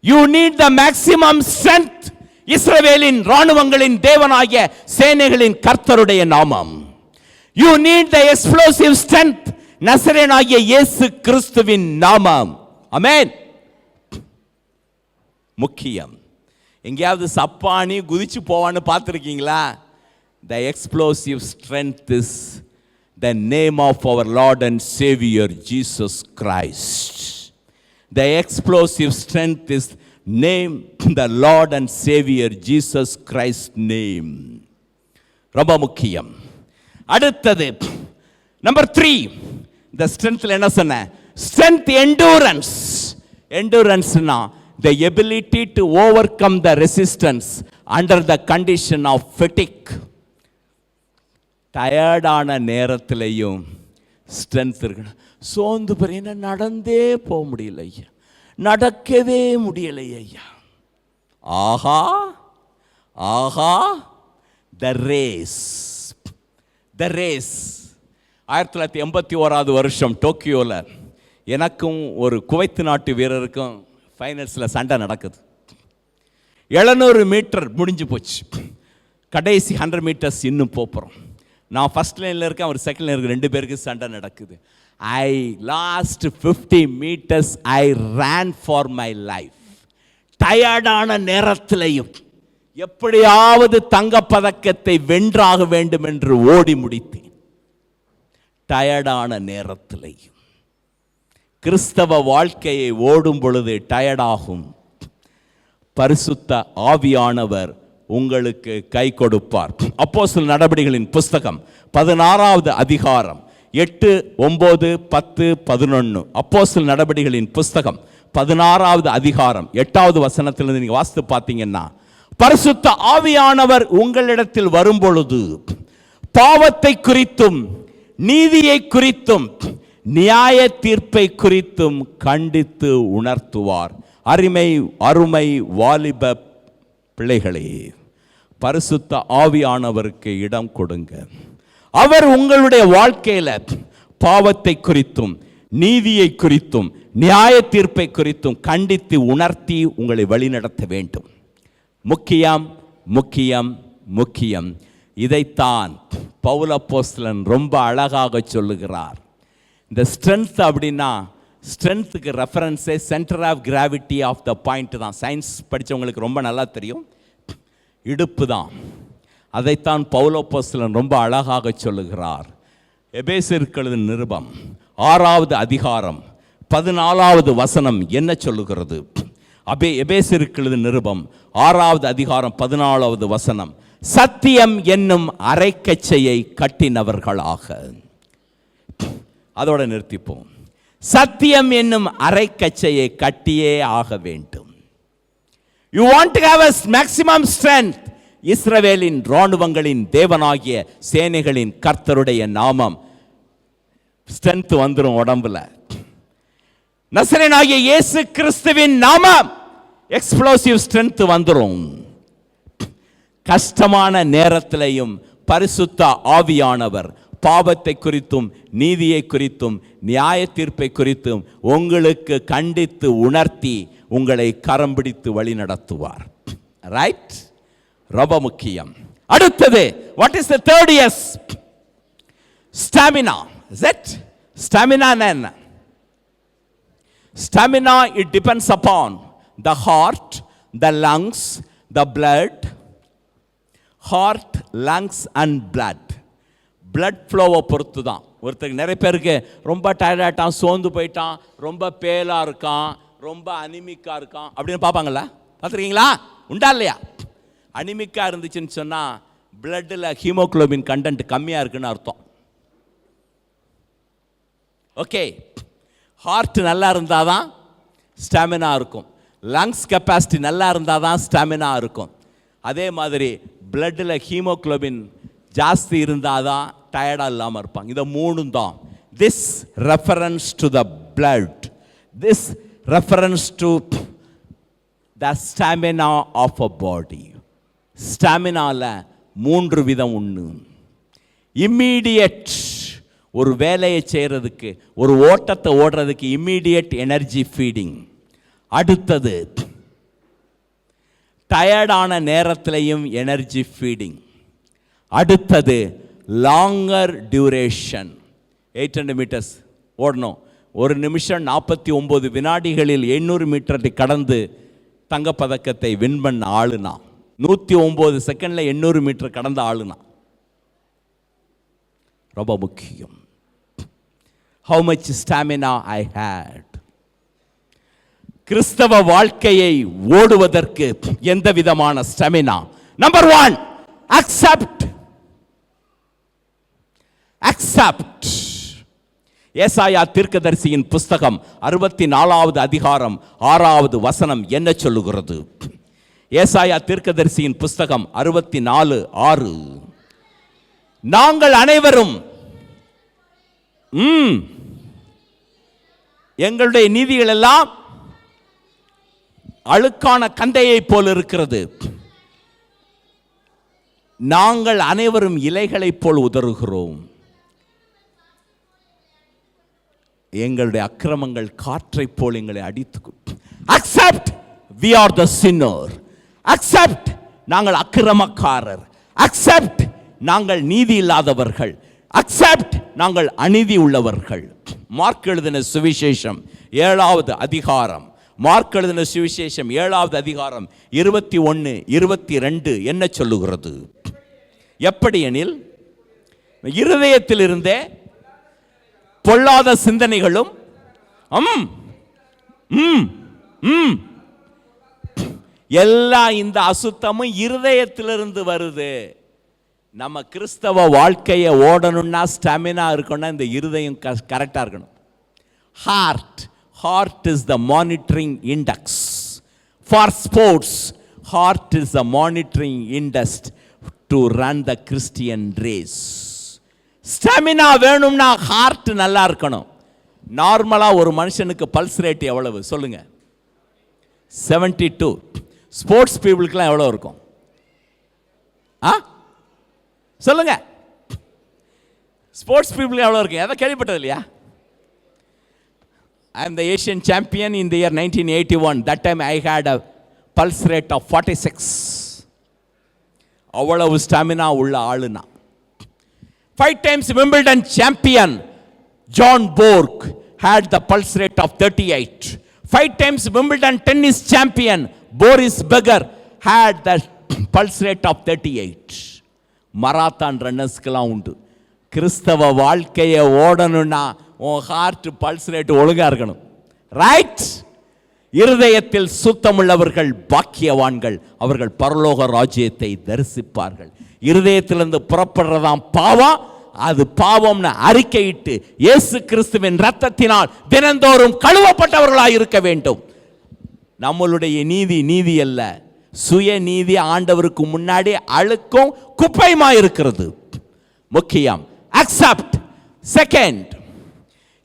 You need the maximum strength. இஸ்ரவேலின் இராணுவங்களின் தேவனாகிய சேனைகளின் கர்த்தருடைய நாமம். You need the explosive strength. நசரேயனாகிய இயேசு கிறிஸ்துவின் நாமம். ஆமென். முக்கியம். எங்கேயாவது சப்பானி குதிச்சு போவான்னு பார்த்துருக்கீங்களா? The explosive strength is the name of our Lord and Savior Jesus Christ. The explosive strength is name, the Lord and Savior Jesus Christ name. ரொம்ப முக்கியம். அடுத்தது நம்பர் 3, இந்த ஸ்ட்ரென்த்ல என்ன சொன்ன? Strength endurance. எண்டூரன்ஸ்னா the ability to overcome the resistance under the condition of fatigue. டயர்டான நேரத்திலையும் strength இருக்கணும். சோர்ந்து போறீங்கன்னா நடந்தே போக முடியல ஐயா, நடக்கவே முடியலை ஐயா. ஆஹா ஆஹா, த ரேஸ், த ரேஸ். 1981 வருஷம் டோக்கியோவில் எனக்கும் ஒரு குவைத் நாட்டு வீரருக்கும் ஃபைனல்ஸில் சண்டை நடக்குது. 700 மீட்டர் முடிஞ்சு போச்சு, கடைசி 100 மீட்டர்ஸ் இன்னும் போகிறோம். நான் ஃபஸ்ட் லைனில் இருக்கேன், அவர் செகண்ட் லைனில் இருக்க, 2 பேருக்கு சண்டை நடக்குது. I last 50 metres I ran for my life. டயர்டான நேரத்திலையும் எப்படியாவது தங்கப்பதக்கத்தை வென்றாக வேண்டும் என்று ஓடி முடித்தேன். டயர்டான நேரத்திலையும். கிறிஸ்தவ வாழ்க்கையை ஓடும் பொழுது டயர்டாகும். பரிசுத்த ஆவியானவர் உங்களுக்கு கை கொடுப்பார். அப்போஸ்தலர் நடபடிகளின் புஸ்தகம் 16வது அதிகாரம் 8, 9, 10, 11. அப்போஸ்தலர் நடபடிகளின் புஸ்தகம் 16வது அதிகாரம் 8வது வசனத்திலிருந்து நீங்க வாசித்து பார்த்தீங்கன்னா, பரிசுத்த ஆவியானவர் உங்களிடத்தில் வரும் பொழுது பாவத்தை குறித்தும் நீதியை குறித்தும் நியாய தீர்ப்பை குறித்தும் கண்டித்து உணர்த்துவார். அருமை வாலிப பிள்ளைகளே, பரிசுத்த ஆவியானவருக்கு இடம் கொடுங்க. அவர் உங்களுடைய வாழ்க்கையில பாவத்தை குறித்தும் நீதியை குறித்தும் நியாய தீர்ப்பை குறித்தும் கண்டித்து உணர்த்தி உங்களை வழிநடத்த வேண்டும். முக்கியம் முக்கியம் முக்கியம். இதைத்தான் பவுல் அப்போஸ்தலன் ரொம்ப அழகாக சொல்லுகிறார். இந்த ஸ்ட்ரென்த் அப்படின்னா, ஸ்ட்ரென்த்துக்கு ரெஃபரன்ஸே centre of gravity of the point தான். சயின்ஸ் படித்தவங்களுக்கு ரொம்ப நல்லா தெரியும், இடுப்பு தான். அதைத்தான் பவுல் அப்போஸ்தலன் ரொம்ப அழகாக சொல்லுகிறார். எபேசியருக்கு நிருபம் 6வது அதிகாரம் 14வது வசனம் என்ன சொல்லுகிறது? எபேசியருக்கு நிருபம் 6வது அதிகாரம் 14வது வசனம், சத்தியம் என்னும் அரைக்கச்சையை கட்டினவர்களாக. அதோட நிறுத்திப்போம். சத்தியம் என்னும் அரைக்கச்சையை கட்டியே ஆக வேண்டும். You want to have a maximum strength. இஸ்ரவேலின் ராணுவங்களின் தேவனாகிய சேனைகளின் கர்த்தருடைய நாமம். ஸ்ட்ரென்த் வந்துடும் உடம்புல. நசரேயனாகிய இயேசு கிறிஸ்துவின் நாமம், எக்ஸ்ப்ளோசிவ் ஸ்ட்ரென்த் வந்துடும். கஷ்டமான நேரத்திலையும் பரிசுத்த ஆவியானவர் பாவத்தை குறித்தும் நீதியை குறித்தும் நியாய தீர்ப்பை குறித்தும் உங்களுக்கு கண்டித்து உணர்த்தி உங்களை கரம் பிடித்து வழி நடத்துவார். ரைட்? ரொம்ப முக்கியம். அடுத்தது, what is the third S? Stamina. Is it? Stamina என்ன? Stamina, it depends upon the heart, the lungs, the blood. Heart, lungs and blood. Blood ஃப்ளோவை பொறுத்து தான். ஒருத்தருக்கு நிறைய பேருக்கு ரொம்ப டயர்டாகிட்டான், சோர்ந்து போயிட்டான், ரொம்ப பேலாக இருக்கான், ரொம்ப அனிமிக்காக இருக்கான் அப்படின்னு பார்ப்பாங்களா? பார்த்துருக்கீங்களா? உண்டா இல்லையா? அனிமிக்காக இருந்துச்சுன்னு சொன்னால் பிளட்டில் ஹீமோகுளோபின் கண்டென்ட் கம்மியாக இருக்குன்னு அர்த்தம். ஓகே, ஹார்ட் நல்லா இருந்தால் தான் ஸ்டாமினா இருக்கும், லங்ஸ் கெப்பாசிட்டி நல்லா இருந்தால் தான் ஸ்டாமினா இருக்கும். அதே மாதிரி பிளட்டில் ஹீமோகுளோபின் ஜாஸ்தி இருந்தால் தான் டயர்டாக இல்லாமல் இருப்பாங்க. இதை மூணும் தான். This reference to the blood, this reference to the stamina of a body. ஸ்டாமினாவில் 3 விதம் உண்டு. இம்மீடியட், ஒரு வேலையை செய்கிறதுக்கு, ஒரு ஓட்டத்தை ஓடுறதுக்கு இம்மீடியட் எனர்ஜி ஃபீடிங். அடுத்தது, டயர்டான நேரத்திலையும் எனர்ஜி ஃபீடிங். அடுத்தது, லாங்கர் டியூரேஷன். 800 மீட்டர்ஸ் ஓடணும், 1 நிமிஷம் 49 வினாடிகளில் 800 மீட்டரை கடந்து தங்கப்பதக்கத்தை வின் பண்ண ஆளுனா. 109 செகண்டில் 800 மீட்டர் கடந்த ஆளுனா. ரொம்ப முக்கியம். How much stamina I had. கிறிஸ்தவ வாழ்க்கையை ஓடுவதற்கு எந்த விதமான ஸ்டாமினா? Number 1, accept. ஏசாயா தீர்க்கதரிசியின் புஸ்தகம் 64வது அதிகாரம் 6வது வசனம் என்ன சொல்லுகிறது? ஏசாயா தீர்க்கதரிசியின் புஸ்தகம் 64:6. நாங்கள் அனைவரும் எங்களுடைய நீதிகள் எல்லாம் அழுக்கான கந்தையை போல் இருக்கிறது. நாங்கள் அனைவரும் இலைகளைப் போல் உதறுகிறோம். எங்களுடைய அக்கிரமங்கள் காற்றைப் போல் எங்களை அடித்து. Accept we are the sinner. Accept நாங்கள் அக்கிரமக்காரர். அக்செப்ட் நாங்கள் நீதி இல்லாதவர்கள். அக்செப்ட் நாங்கள் அநீதி உள்ளவர்கள். மார்க் எழுதின சுவிசேஷம் 7வது அதிகாரம், மார்க் எழுதின சுவிசேஷம் 7வது அதிகாரம் 21-22 என்ன சொல்லுகிறது? எப்படி எனில், இருதயத்திலிருந்தே பொல்லாத சிந்தனைகளும் எல்லா இந்த அசுத்தமும் இருதயத்திலிருந்து வருது. நம்ம கிறிஸ்தவ வாழ்க்கையை ஓடணும்னா, ஸ்டாமினா இருக்கணும்னா இந்த இருதயம் கரெக்டாக இருக்கணும். Heart is the monitoring index. For sports, heart is the monitoring index to run the Christian race. Stamina வேணும்னா ஹார்ட் நல்லா இருக்கணும். நார்மலாக ஒரு மனுஷனுக்கு பல்ஸ் ரேட் எவ்வளவு சொல்லுங்க? 72. ஸ்போர்ட்ஸ் பீப்புளுக்குலாம் எவ்வளோ இருக்கும்? சொல்லுங்க. ஸ்போர்ட்ஸ் பீப்புளுக்கு எவ்வளோ இருக்கும்? எதை கேள்விப்பட்டது இல்லையா? I am the Asian champion in the year 1981. That time I had a pulse rate of 46. அவ்வளவு ஸ்டாமினா உள்ள ஆளுனா. 5 times Wimbledon champion John Borg had the pulse rate of 38. 5 times Wimbledon tennis champion Boris Becker had the pulse rate of 38. Marathon ரன்னர்ஸ்க்கெல்லாம் உண்டு. கிறிஸ்தவ வாழ்க்கையை ஓடணும்னா உன் heart pulse rate ஒழுங்கா இருக்கணும். Right? இருதயத்தில் சுத்தமுள்ளவர்கள் பாக்கியவான்கள், அவர்கள் பரலோக ராஜ்யத்தை தரிசிப்பார்கள். இருதயத்திலிருந்து புறப்படுறதாம் பாவம். அது பாவம்னு அறிக்கையிட்டு இயேசு கிறிஸ்துவின் இரத்தத்தினால் தினந்தோறும் கழுவப்பட்டவர்களாய் இருக்க வேண்டும். நம்மளுடைய நீதி அல்ல, சுய நீதி ஆண்டவருக்கு முன்னாடி அழுக்கும் குப்பையுமா இருக்கிறது. முக்கியம் accept. Second,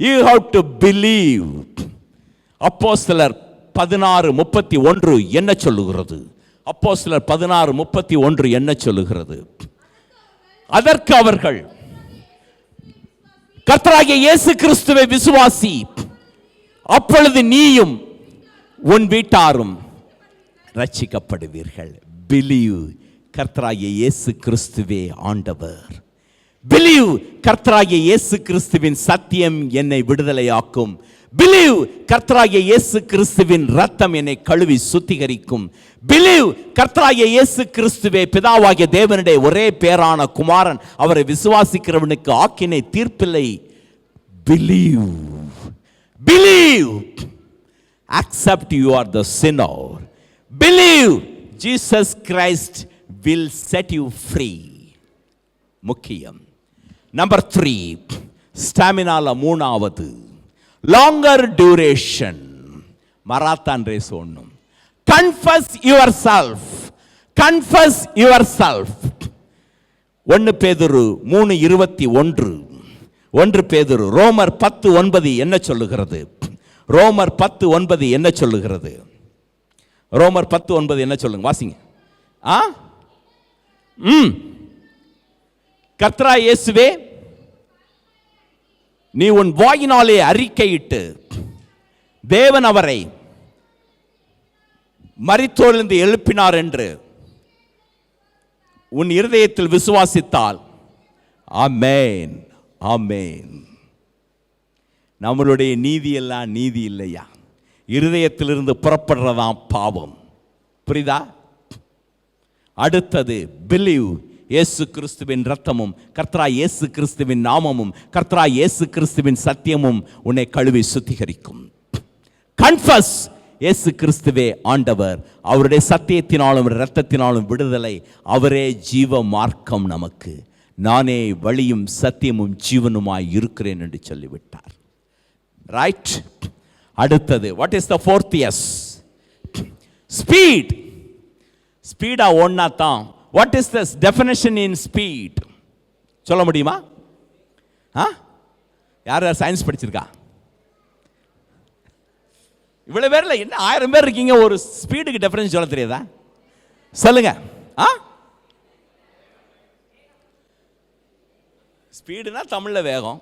you have to believe. அப்போஸ்தலர் 16:31 என்ன சொல்லுகிறது? அப்போஸ்தலர் 16:31 என்ன சொல்லுகிறது? அதற்கு அவர்கள், கர்த்தராகிய இயேசு கிறிஸ்துவை விசுவாசி, அப்பொழுது நீயும் உன் வீட்டாரும் ரட்சிக்கப்படுவீர்கள். பிலீவ், கர்த்தராகிய இயேசு கிறிஸ்துவே ஆண்டவர். பிலீவ், கர்த்தராகிய இயேசு கிறிஸ்துவின் சத்தியம் என்னை விடுதலையாக்கும். பிலீவ், கர்த்தராகிய இயேசு கிறிஸ்துவின் ரத்தம் என்னை கழுவி சுத்திகரிக்கும். பிலீவ், கர்த்தராகிய இயேசு கிறிஸ்துவே பிதாவாகிய தேவனுடைய ஒரே பேரான குமாரன், அவரை விசுவாசிக்கிறவனுக்கு ஆக்கினை தீர்ப்பில்லை. Believe, believe, accept you are the sinner. Believe Jesus Christ will set you free. முக்கியம். நம்பர் 3, ஸ்டாமினால 3வது, லாங்கர் டியூரேஷன். மராத்தான் ரேஸ் ஒண்ணும். Confuse your self. Confuse your self. 1 பேதுரு 3:21. 1 பேதுரு. ரோமர் 10:9 என்ன சொல்லுகிறது? ரோமர் 10:9 என்ன சொல்லுகிறது? ரோமர் 10:9 என்ன சொல்லுங்க? வாசிங்க. கர்த்தராகிய இயேசுவே, நீ உன் வாயினாலே அறிக்கையிட்டு தேவன் அவரை மரித்தோரிலிருந்து எழுப்பினார் என்று உன் இருதயத்தில் விசுவாசித்தால், ஆமென், ஆமென். நம்மளுடைய நீதி எல்லாம் நீதி இல்லையா? இருதயத்திலிருந்து புறப்படுறதாம் பாவம். புரியுதா? அடுத்தது பிலீவ். இயேசு கிறிஸ்துவின் ரத்தமும் கர்த்தராகிய இயேசு கிறிஸ்துவின் நாமமும் கர்த்தராகிய இயேசு கிறிஸ்துவின் சத்தியமும் உன்னை கழுவி சுத்திகரிக்கும். கன்ஃபஸ், இயேசு கிறிஸ்துவே ஆண்டவர், அவருடைய சத்தியத்தினாலும் இரத்தத்தினாலும் விடுதலை, அவரே ஜீவ மார்க்கம் நமக்கு. நானே வழியும் சத்தியமும் ஜீவனுமாய் இருக்கிறேன் என்று சொல்லிவிட்டார். ரைட். அடுத்தது, what is the fourth S? Speed. ஸ்பீடா ஓடினா தான். What is the definition in speed? சொல்ல முடியுமா? யார் யார் சயின்ஸ் படிச்சிருக்கா? இவ்வளவு பேர்ல என்ன 1000 பேர் இருக்கீங்க, ஒரு ஸ்பீடுக்கு டெஃபினேஷன் சொல்ல தெரியாதா? சொல்லுங்க. ஸ்பீடுனா தமிழ்ல வேகம்.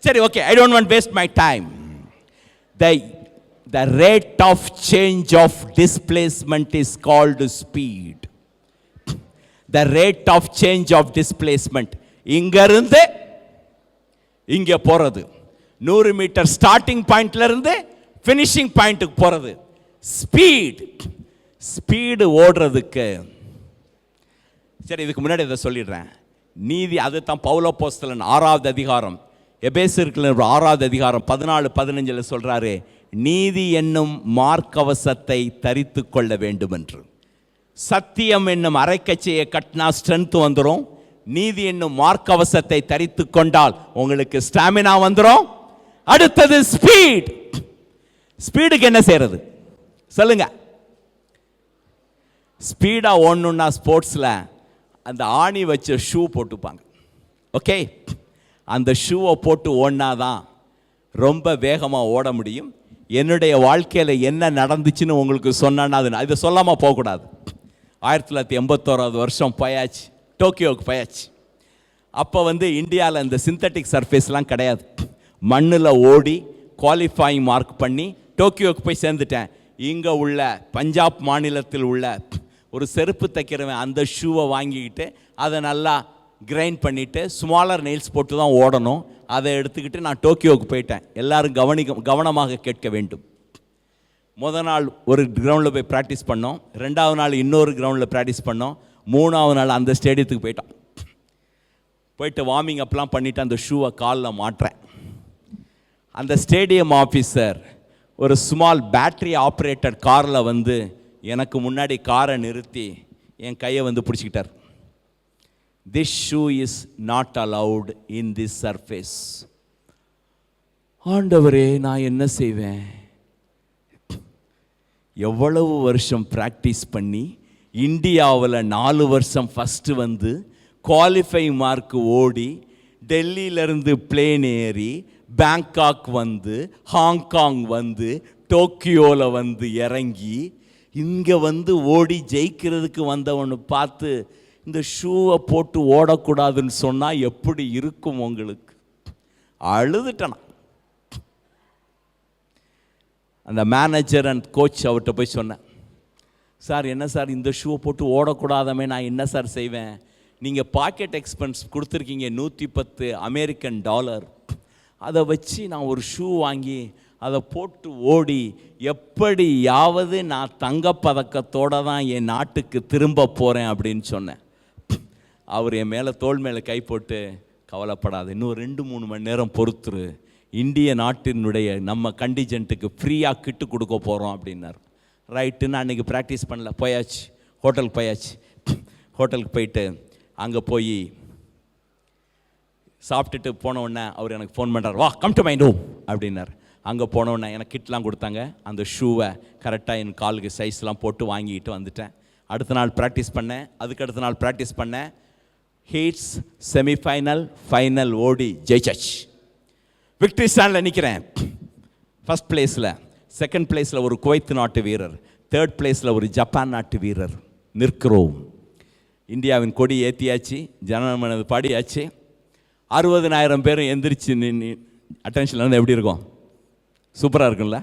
சரி, okay, I don't want waste my time. The rate of change of displacement is called speed. The rate of change of displacement, இங்க இருந்து இங்க போறது, 100 மீட்டர் ஸ்டார்டிங் பாயிண்ட்ல இருந்து ஃபினிஷிங் பாயிண்ட்டுக்கு போறது ஸ்பீட். ஸ்பீடு ஓடுறதுக்கு, சரி இதுக்கு முன்னாடி இதை சொல்லிடுறேன். நீதி, அது தான் பவுல் அப்போஸ்தலன் 6வது அதிகாரம், எபேசியருக்கு 6வது அதிகாரம் 14-15 சொல்றாரு, நீதி என்னும் மார்க்கவசத்தை தரித்து கொள்ள வேண்டும் என்று. சத்தியம் என்னும் அரைக்கச்சையை கட்டினா ஸ்ட்ரென்த் வந்துடும். நீதி என்னும் மார்க்கவசத்தை தரித்து கொண்டால் உங்களுக்கு ஸ்டாமினா வந்துடும். அடுத்தது ஸ்பீட். ஸ்பீடுக்கு என்ன செய்யறது சொல்லுங்க? ஸ்பீடா ஓடணும்னா ஸ்போர்ட்ஸ்ல அந்த ஆணி வச்ச ஷூ போட்டுப்பாங்க. ஓகே, அந்த ஷூவை போட்டு ஓடினாதான் ரொம்ப வேகமாக ஓட முடியும். என்னுடைய வாழ்க்கையில் என்ன நடந்துச்சுன்னு உங்களுக்கு சொன்னா இதை சொல்லாமல் போகக்கூடாது. 1981 வருஷம் போயாச்சு, டோக்கியோவுக்கு போயாச்சு. அப்போ இந்தியாவில் இந்த சிந்தட்டிக் சர்ஃபேஸ்லாம் கிடையாது. மண்ணில் ஓடி குவாலிஃபைங் மார்க் பண்ணி டோக்கியோவுக்கு போய் சேர்ந்துட்டேன். இங்கே உள்ள பஞ்சாப் மாநிலத்தில் உள்ள ஒரு செருப்பு தைக்கிறவன் அந்த ஷூவை வாங்கிக்கிட்டு அதை நல்லா கிரைண்ட் பண்ணிவிட்டு ஸ்மாலர் நெயில்ஸ் போட்டு தான் ஓடணும். அதை எடுத்துக்கிட்டு நான் டோக்கியோவுக்கு போயிட்டேன். எல்லோரும் கவனமாக கேட்க வேண்டும். முதல் நாள் ஒரு கிரவுண்டில் போய் ப்ராக்டிஸ் பண்ணோம், 2வது நாள் இன்னொரு கிரவுண்டில் ப்ராக்டிஸ் பண்ணோம், 3வது நாள் அந்த ஸ்டேடியத்துக்கு போயிட்டோம். போயிட்டு வார்மிங் அப்லாம் பண்ணிவிட்டு அந்த ஷூவை காலில் மாட்டுறேன். அந்த ஸ்டேடியம் ஆஃபீஸர் ஒரு ஸ்மால் பேட்ரி ஆப்ரேட்டட் காரில் எனக்கு முன்னாடி காரை நிறுத்தி என் கையை பிடிச்சிக்கிட்டார். This shoe is not allowed in this surface. ஆண்டவரே, நான் என்ன செய்வேன்? எவ்வளவு வருஷம் பிராக்டிஸ் பண்ணி இந்தியாவில் 4 வருஷம் ஃபஸ்ட்டு குவாலிஃபை மார்க் ஓடி டெல்லியிலேருந்து பிளேன் ஏறி பேங்காக் ஹாங்காங் டோக்கியோவில் இறங்கி இங்கே ஓடி ஜெயிக்கிறதுக்கு வந்தவனு பார்த்து இந்த ஷூவை போட்டு ஓடக்கூடாதுன்னு சொன்னால் எப்படி இருக்கும் உங்களுக்கு? அழுதுட்டேனா. அந்த மேனேஜர் அண்ட் கோச் அவர்கிட்ட போய் சொன்னேன், சார் என்ன சார் இந்த ஷூவை போட்டு ஓடக்கூடாதமே, நான் என்ன சார் செய்வேன்? நீங்கள் பாக்கெட் எக்ஸ்பென்ஸ் கொடுத்துருக்கீங்க $110 அமெரிக்கன், அதை வச்சு நான் ஒரு ஷூ வாங்கி அதை போட்டு ஓடி எப்படியாவது நான் தங்கப்பதக்கத்தோடு தான் என் நாட்டுக்கு திரும்ப போகிறேன் அப்படின்னு சொன்னேன். அவர் என் மேலே தோள் மேலே கை போட்டு, கவலைப்படாது, இன்னும் 2-3 மணி நேரம் பொறுத்துரு, இந்திய நாட்டினுடைய நம்ம கண்டிஜென்ட்டுக்கு ஃப்ரீயாக கிட்டு கொடுக்க போகிறோம் அப்படின்னார். ரைட்டுன்னு அன்றைக்கி ப்ராக்டிஸ் பண்ணல, போயாச்சு, ஹோட்டலுக்கு போயாச்சு. ஹோட்டலுக்கு போயிட்டு அங்கே போய் சாப்பிட்டுட்டு போனவுடனே அவர் எனக்கு ஃபோன் பண்ணுறார், வா கம் டு மை ரூம் அப்படின்னார். அங்கே போனவுடனே எனக்கு கிட்லாம் கொடுத்தாங்க. அந்த ஷூவை கரெக்டாக என் காலுக்கு சைஸ்லாம் போட்டு வாங்கிட்டு வந்துட்டேன். அடுத்த நாள் ப்ராக்டிஸ் பண்ணேன், அதுக்கு அடுத்த நாள் ப்ராக்டிஸ் பண்ணேன். ஹீட்ஸ், செமிஃபைனல், ஃபைனல் ஓடி ஜெயிச்சாச்சு. விக்டரி ஸ்டாண்டில் நிற்கிறேன். ஃபஸ்ட் பிளேஸில், செகண்ட் பிளேஸில் ஒரு குவைத் நாட்டு வீரர், தேர்ட் பிளேஸில் ஒரு ஜப்பான் நாட்டு வீரர் நிற்கிறோம். இந்தியாவின் கொடி ஏற்றியாச்சு, ஜனமனது பாடியாச்சு. 60,000 பேரும் எந்திரிச்சு நின்று அட்டென்ஷனில் வந்து எப்படி இருக்கும்? சூப்பராக இருக்கும்ல?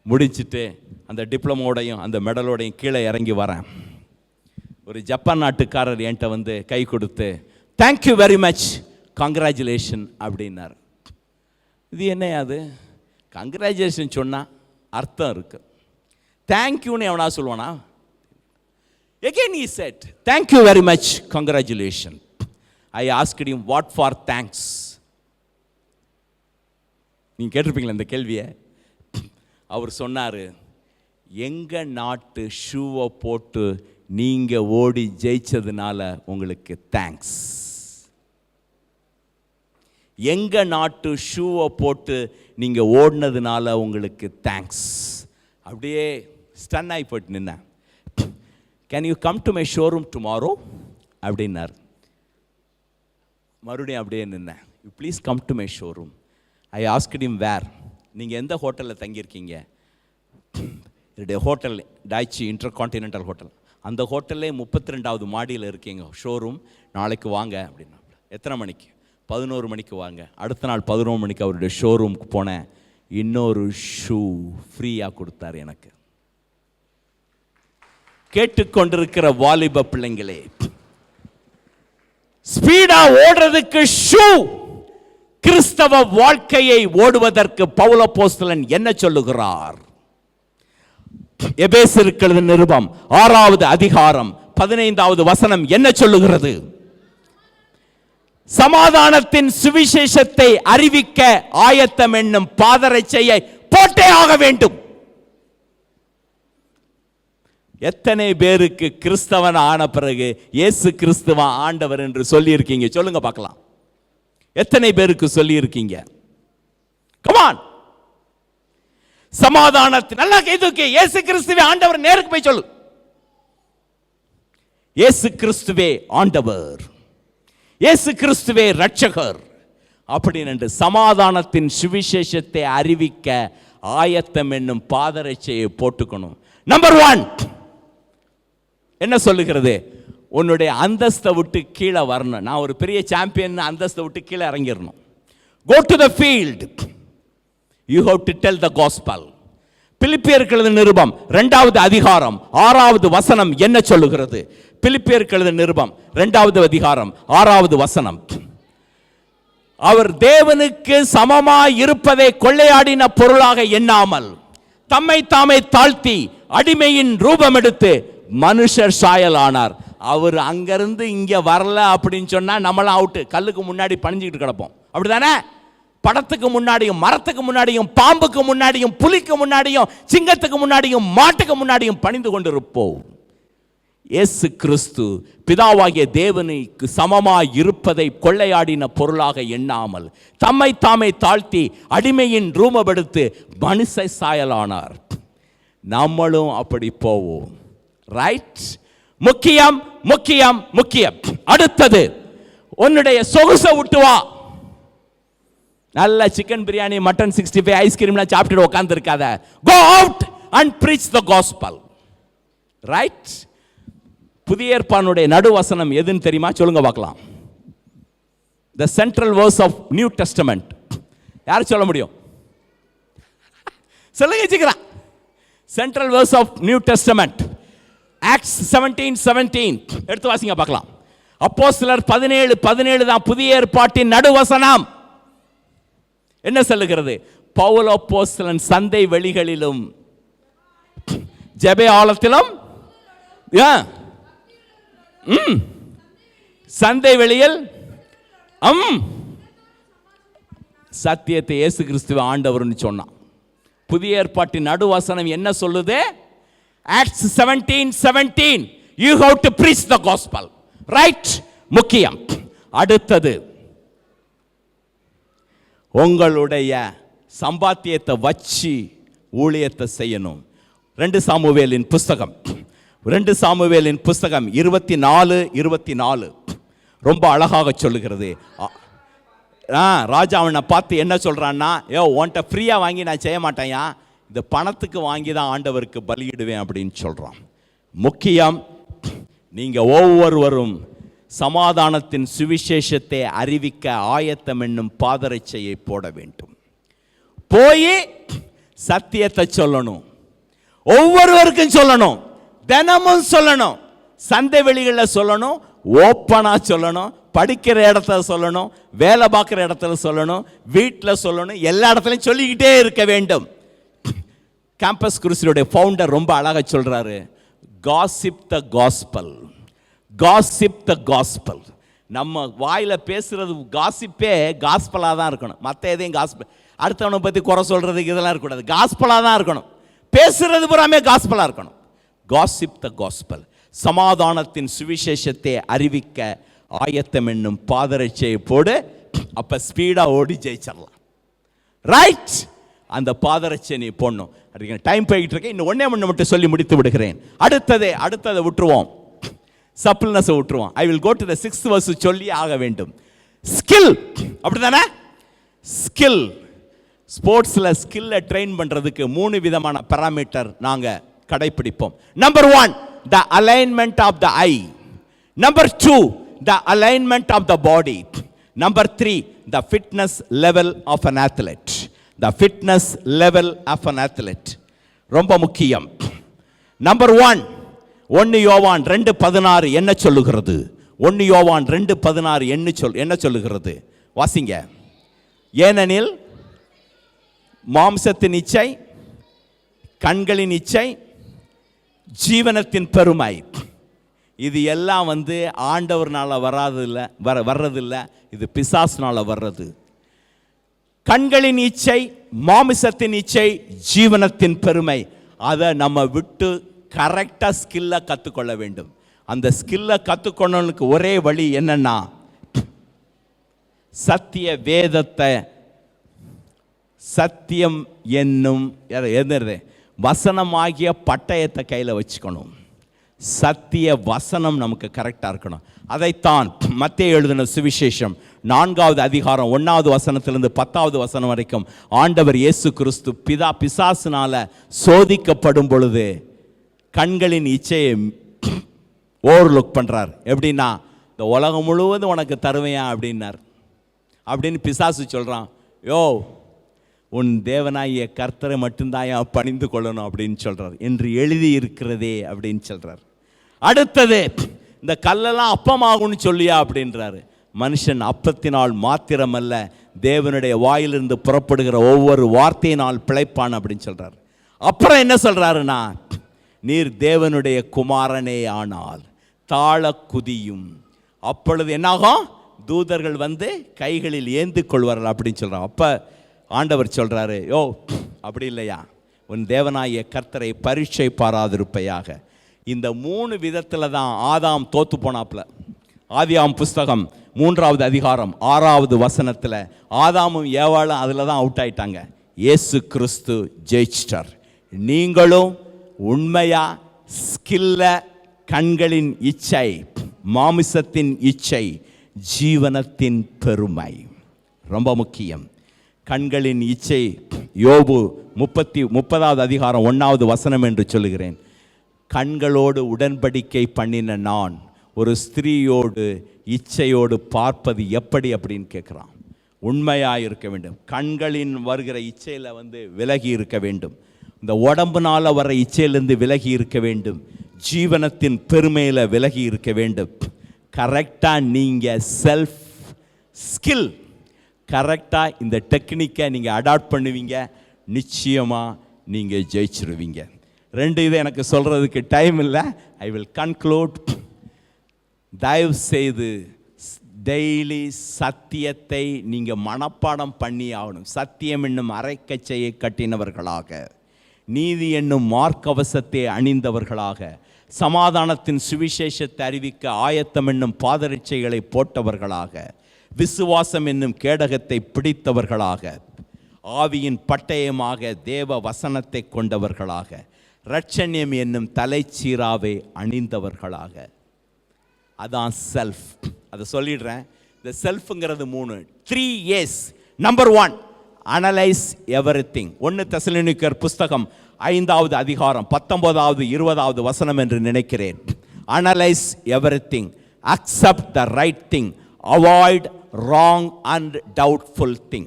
முடிச்சுட்டு அந்த டிப்ளமோடையும் அந்த மெடலோடையும் கீழே இறங்கி வரேன். ஒரு ஜப்பான் நாட்டுக்காரர் என்கிட்ட கை கொடுத்து, தேங்க்யூ வெரி மச், கங்க்ராச்சுலேஷன் அப்படின்னார். இது என்ன அது? கங்க்ராச்சுலேஷன் சொன்னால் அர்த்தம் இருக்கு. தேங்க்யூன்னு எவனா சொல்லுவானா? Again he said, thank you very much, congratulations. I asked him, what for thanks? நீங்கள் கேட்டிருப்பீங்களா இந்த கேள்வியை? அவர் சொன்னார், எங்கள் நாட்டு ஷூவை போட்டு நீங்க ஓடி ஜெயிச்சதுனால உங்களுக்கு தேங்க்ஸ். எங்க நாட்டு ஷூவை போட்டு நீங்க ஓடினதுனால உங்களுக்கு தேங்க்ஸ். அப்படியே ஸ்டன் ஆகி போட்டு நின்ன. Can you come to my showroom tomorrow அப்படின்னார். மறுபடியும் அப்படியே நின்னேன். You please come to my showroom. I asked him where. நீங்கள் எந்த ஹோட்டலில் தங்கியிருக்கீங்க? என்னுடைய ஹோட்டல் டாய்ச்சி இன்டர்கான்டினென்டல் ஹோட்டல். அந்த ஹோட்டல்லே 32வது மாடியில் இருக்கீங்க ஷோரூம். நாளைக்கு வாங்க அப்படின்னா. எத்தனை மணிக்கு? 11 மணிக்கு வாங்க. அடுத்த நாள் 11 மணிக்கு அவருடைய ஷோரூமுக்கு போனேன். இன்னொரு ஷூ ஃப்ரீயாக கொடுத்தார் எனக்கு. கேட்டுக்கொண்டிருக்கிற வாலிப பிள்ளைங்களே, ஸ்பீடா ஓடுறதுக்கு ஷூ. கிறிஸ்தவ வாழ்க்கையை ஓடுவதற்கு பவுல் அப்போஸ்தலன் என்ன சொல்லுகிறார்? எபேசியருக்கு எழுதின நிருபம் 6வது அதிகாரம் 15வது வசனம் என்ன சொல்லுகிறது? சமாதானத்தின் சுவிசேஷத்தை அறிவிக்க ஆயத்தம் என்னும் பாதரட்சையை போட்டே ஆக வேண்டும். எத்தனை பேருக்கு கிறிஸ்தவன் ஆன பிறகு இயேசு கிறிஸ்துவ ஆண்டவர் என்று சொல்லி இருக்கீங்க? சொல்லுங்க பார்க்கலாம். எத்தனை பேருக்கு சொல்லி இருக்கீங்க? கமான். சமாதானத்தின் நல்லா கைதுக்கு இயேசு கிறிஸ்துவே ஆண்டவர். நேருக்கு போய் சொல்லு, இயேசு கிறிஸ்துவே ஆண்டவர், இயேசு கிறிஸ்துவே ரட்சகர் அப்படின்னு சமாதானத்தின் சுவிசேஷத்தை அறிவிக்க ஆயத்தம் என்னும் பாதரட்சையை போட்டுக்கணும். நம்பர் 1 என்ன சொல்லுகிறது? உன்னுடைய அந்தஸ்தை விட்டு கீழே வரணும். நான் ஒரு பெரிய சாம்பியன், அந்தஸ்தை விட்டு கீழே இறங்கிடணும். Go to the field. You have to tell the gospel. பிலிப்பியருக்கு எழுதின நிருபம் 2வது அதிகாரம் 6வது வசனம் என்ன சொல்லுகிறது? பிலிப்பியருக்கு எழுதின நிருபம் 2வது அதிகாரம் 6வது வசனம். அவர் தேவனுக்கு சமமாய் இருப்பதை கொள்ளையாடின பொருளாக எண்ணாமல் தம்மை தாமே தாழ்த்தி அடிமையின் ரூபம் எடுத்து மனுஷர் சாயல் ஆனார். அவர் அங்கிருந்து இங்க வரல அப்படின்னு சொன்னா நம்மளாம் அவுட்டு. கல்லுக்கு முன்னாடி பணிஞ்சுக்கிட்டு கிடப்போம். அப்படிதானே? படத்துக்கு முன்னாடியும் மரத்துக்கு முன்னாடியும் பாம்புக்கு முன்னாடியும் புலிக்கு முன்னாடியும் சிங்கத்துக்கு முன்னாடியும் மாட்டுக்கு முன்னாடியும் பணிந்து கொண்டிருப்போம். இயேசு கிறிஸ்து பிதாவாகிய தேவனுக்கு சமமாய் இருப்பதை கொள்ளையாடின பொருளாக எண்ணாமல் தம்மை தாமே தாழ்த்தி அடிமையின் ரூபமெடுத்து மனுஷ சாயலானார். நம்மளும் அப்படி போவோம். ரைட்? முக்கியம் முக்கியம் முக்கியம். அடுத்தது, உன்னுடைய சொகுச விட்டு வா. நல்ல சிக்கன் பிரியாணி, மட்டன் 65, ஐஸ்கிரீம்லாம் சாப்பிட்டு உட்கார்ந்து இருக்காத. Go out and preach the gospel. Right? புதிய ஏற்பானுடைய நடுவசனம் எதுன்னு தெரியுமா? சொல்லுங்க பார்க்கலாம். The central verse of New Testament. யார் சொல்ல முடியும்? சொல்லுங்க சீக்கிரம். Central verse of New Testament. Acts 17:17 எடுத்து வாசிங்க பார்க்கலாம். அப்போஸ்தலர் 17:17 தான் புதிய ஏற்பாட்டின் நடுவசனம். என்ன சொல்லுகிறது? பவுல் அப்போஸ்தலன் சந்தை வெளிகளிலும் ஜெப ஆலயத்திலும் சந்தை வெளியில் சத்தியத்தை இயேசு கிறிஸ்துவ ஆண்டவர்னு சொன்னான். புதிய ஏற்பாட்டின் நடுவசனம் என்ன சொல்லுது? Acts 17:17 you have to preach the gospel. Right? முக்கியம். அடுத்தது, உங்களுடைய சம்பாத்தியத்தை வச்சு ஊழியத்தை செய்யணும். 2 சாமுவேலின் புஸ்தகம் 24:24 ரொம்ப அழகாக சொல்லுகிறது. ராஜா அவனை பார்த்து என்ன சொல்றான்னா, உன்கிட்ட ஃப்ரீயா வாங்கி நான் செய்ய மாட்டேயா, இந்த பணத்துக்கு வாங்கி தான் ஆண்டவருக்கு பலியிடுவேன் அப்படின்னு சொல்றான். முக்கியம், நீங்க ஒவ்வொருவரும் சமாதானத்தின் சுவிசேஷத்தை அறிவிக்க ஆயத்தம் என்னும் பாதரட்சையை போட வேண்டும். போய் சத்தியத்தை சொல்லணும். ஒவ்வொருவருக்கும் சொல்லணும். தினமும் சொல்லணும். சந்தை வெளிகளில் சொல்லணும். ஓப்பனா சொல்லணும். படிக்கிற இடத்துல சொல்லணும். வேலை பார்க்குற இடத்துல சொல்லணும். வீட்டில் சொல்லணும். எல்லா இடத்துலையும் சொல்லிக்கிட்டே இருக்க வேண்டும். கேம்பஸ் குருசியோட ஃபவுண்டர் ரொம்ப அழகாக சொல்றாரு, gossip the gospel. gossip the gospel. நம்ம வாயில பேசுறது காசிப்பே காஸ்பலாக தான் இருக்கணும். மற்ற எதையும் காஸ்பல், அடுத்தவனை பற்றி குறை சொல்றதுக்கு இதெல்லாம் இருக்கக்கூடாது. காஸ்பலாக தான் இருக்கணும். பேசுறது பூராமே காஸ்பலாக இருக்கணும். gossip the gospel. சமாதானத்தின் சுவிசேஷத்தை அறிவிக்க ஆயத்தம் என்னும் பாதரட்சையை போடு. அப்ப ஸ்பீடா ஓடி ஜெயிச்சிடலாம். ரைட், அந்த பாதரட்சை நீ போடணும். டைம் போய்கிட்டு இருக்கேன், இன்னும் ஒன்னே மட்டும் சொல்லி முடித்து விடுகிறேன். அடுத்ததை விட்டுருவோம், சப்ளினஸ் விட்டுருவோம். I will go to the 6th verse சொல்லி ஆக வேண்டும். ஸ்கில், அப்படிதானே? ஸ்கில், ஸ்போர்ட்ஸ்ல ஸ்கில்லை ட்ரெயின் பண்றதுக்கு 3 விதமான பாராமீட்டர் நாங்க கடைபிடிப்போம். நம்பர் 1, the alignment of the eye. Number 2, the alignment of the body. Number 3, the fitness level of an athlete. The fitness level of an athlete ரொம்ப முக்கியம். நம்பர் 1 யோவான் 2:16 என்ன சொல்லுகிறது? 1 யோவான் 2:16 என்ன சொல்லுகிறது? வாசிங்க. ஏனெனில் மாம்சத்தின் இச்சை, கண்களின் இச்சை, ஜீவனத்தின் பெருமை, இது எல்லாம் ஆண்டவர்னால வர்றதில்லை, இது பிசாசுனால வர்றது. கண்களின் இச்சை, மாமிசத்தின் இச்சை, ஜீவனத்தின் பெருமை, அதை நம்ம விட்டு கரெக்டா ஸ்கில்லை கற்றுக்கொள்ள வேண்டும். அந்த ஸ்கில்லை கற்றுக்கொள்ளனுக்கு ஒரே வழி என்னன்னா, சத்திய வேதத்தை, சத்தியம் என்னும் வசனமாகிய பட்டயத்தை கையில் வச்சுக்கணும். சத்திய வசனம் நமக்கு கரெக்டாக இருக்கணும். அதைத்தான் மத்தேயு எழுதின சுவிசேஷம் 4வது அதிகாரம் 1வது வசனத்திலிருந்து 10வது வசனம் வரைக்கும் ஆண்டவர் இயேசு கிறிஸ்து பிசாசினால சோதிக்கப்படும் பொழுது கண்களின் இச்சையை ஓவர்லுக் பண்றார். எப்படின்னா, இந்த உலகம் முழுவதும் உனக்கு தருவையா அப்படின்னார். அப்படின்னு பிசாசு சொல்றான், யோ உன் தேவனாகிய கர்த்தரை மட்டும்தான் பணிந்து கொள்ளணும் அப்படின்னு சொல்றார். என்று எழுதி இருக்கிறதே அப்படின்னு சொல்றார். அடுத்தது, இந்த கல்லெல்லாம் அப்பமாகும்னு சொல்லியா அப்படின்றாரு. மனுஷன் அப்பத்தினால் மாத்திரமல்ல, தேவனுடைய வாயிலிருந்து புறப்படுகிற ஒவ்வொரு வார்த்தையினால் பிழைப்பான் அப்படின்னு சொல்றாரு. அப்புறம் என்ன சொல்றாருன்னா, நீர் தேவனுடைய குமாரனே ஆனால் தாழ குதியும், அப்பொழுது என்னாகும்? தூதர்கள் கைகளில் ஏந்து கொள்வார்கள் அப்படின்னு சொல்றாங்க. அப்ப ஆண்டவர் சொல்றாரு, யோ அப்படி இல்லையா, உன் தேவனாகிய கர்த்தரை பரீட்சை பாராதிருப்பையாக. இந்த 3 விதத்துல தான் ஆதாம் தோத்து போனாப்ல. ஆதியாம் புஸ்தகம் 3வது அதிகாரம் 6வது வசனத்துல ஆதாமும் ஏவாளும் அதுல தான் அவுட் ஆயிட்டாங்க. இயேசு கிறிஸ்து ஜெயிச்சிட்டார். நீங்களும் உண்மையா ஸ்கில்ல, கண்களின் இச்சை, மாமிசத்தின் இச்சை, ஜீவனத்தின் பெருமை ரொம்ப முக்கியம். கண்களின் இச்சை, யோபு 30வது அதிகாரம் 1வது வசனம் என்று சொல்லுகிறேன். கண்களோடு உடன்படிக்கை பண்ணின நான் ஒரு ஸ்திரீயோடு இச்சையோடு பார்ப்பது எப்படி அப்படின்னு கேட்குறான். உண்மையாக இருக்க வேண்டும். கண்களின் வருகிற இச்சையில் விலகி இருக்க வேண்டும். இந்த உடம்புனால வர இச்சையிலிருந்து விலகி இருக்க வேண்டும். ஜீவனத்தின் பெருமையில் விலகி இருக்க வேண்டும். கரெக்டாக நீங்கள் செல்ஃப் ஸ்கில், கரெக்டாக இந்த டெக்னிக்கை நீங்கள் அடாப்ட் பண்ணுவீங்க, நிச்சயமாக நீங்கள் ஜெயிச்சிருவீங்க. 2 இதை எனக்கு சொல்கிறதுக்கு டைம் இல்லை. I will conclude. தயவு செய்து டெய்லி சத்தியத்தை நீங்கள் மனப்பாடம் பண்ணி ஆகணும். சத்தியம் என்னும் அரைக்கச்சையை கட்டினவர்களாக, நீதி என்னும் மார்க்கவசத்தை அணிந்தவர்களாக, சமாதானத்தின் சுவிசேஷத்தை அறிவிக்க ஆயத்தம் என்னும் பாதரட்சைகளை போட்டவர்களாக, விசுவாசம் என்னும் கேடகத்தை பிடித்தவர்களாக, ஆவியின் பட்டயமாக தேவ வசனத்தை கொண்டவர்களாக, இரட்சண்யம் என்னும் தலைச்சீராவை அணிந்தவர்களாக. அதான் செல்ஃப். அதை சொல்லிடுறேன். இந்த செல்ஃப்ங்கிறது 3 A's. Number 1, analyse everything. 1 தெசலோனிக்கர் புஸ்தகம் 5வது அதிகாரம் 19வது 20வது வசனம் என்று நினைக்கிறேன். Analyse everything, accept the right thing, avoid wrong and doubtful thing.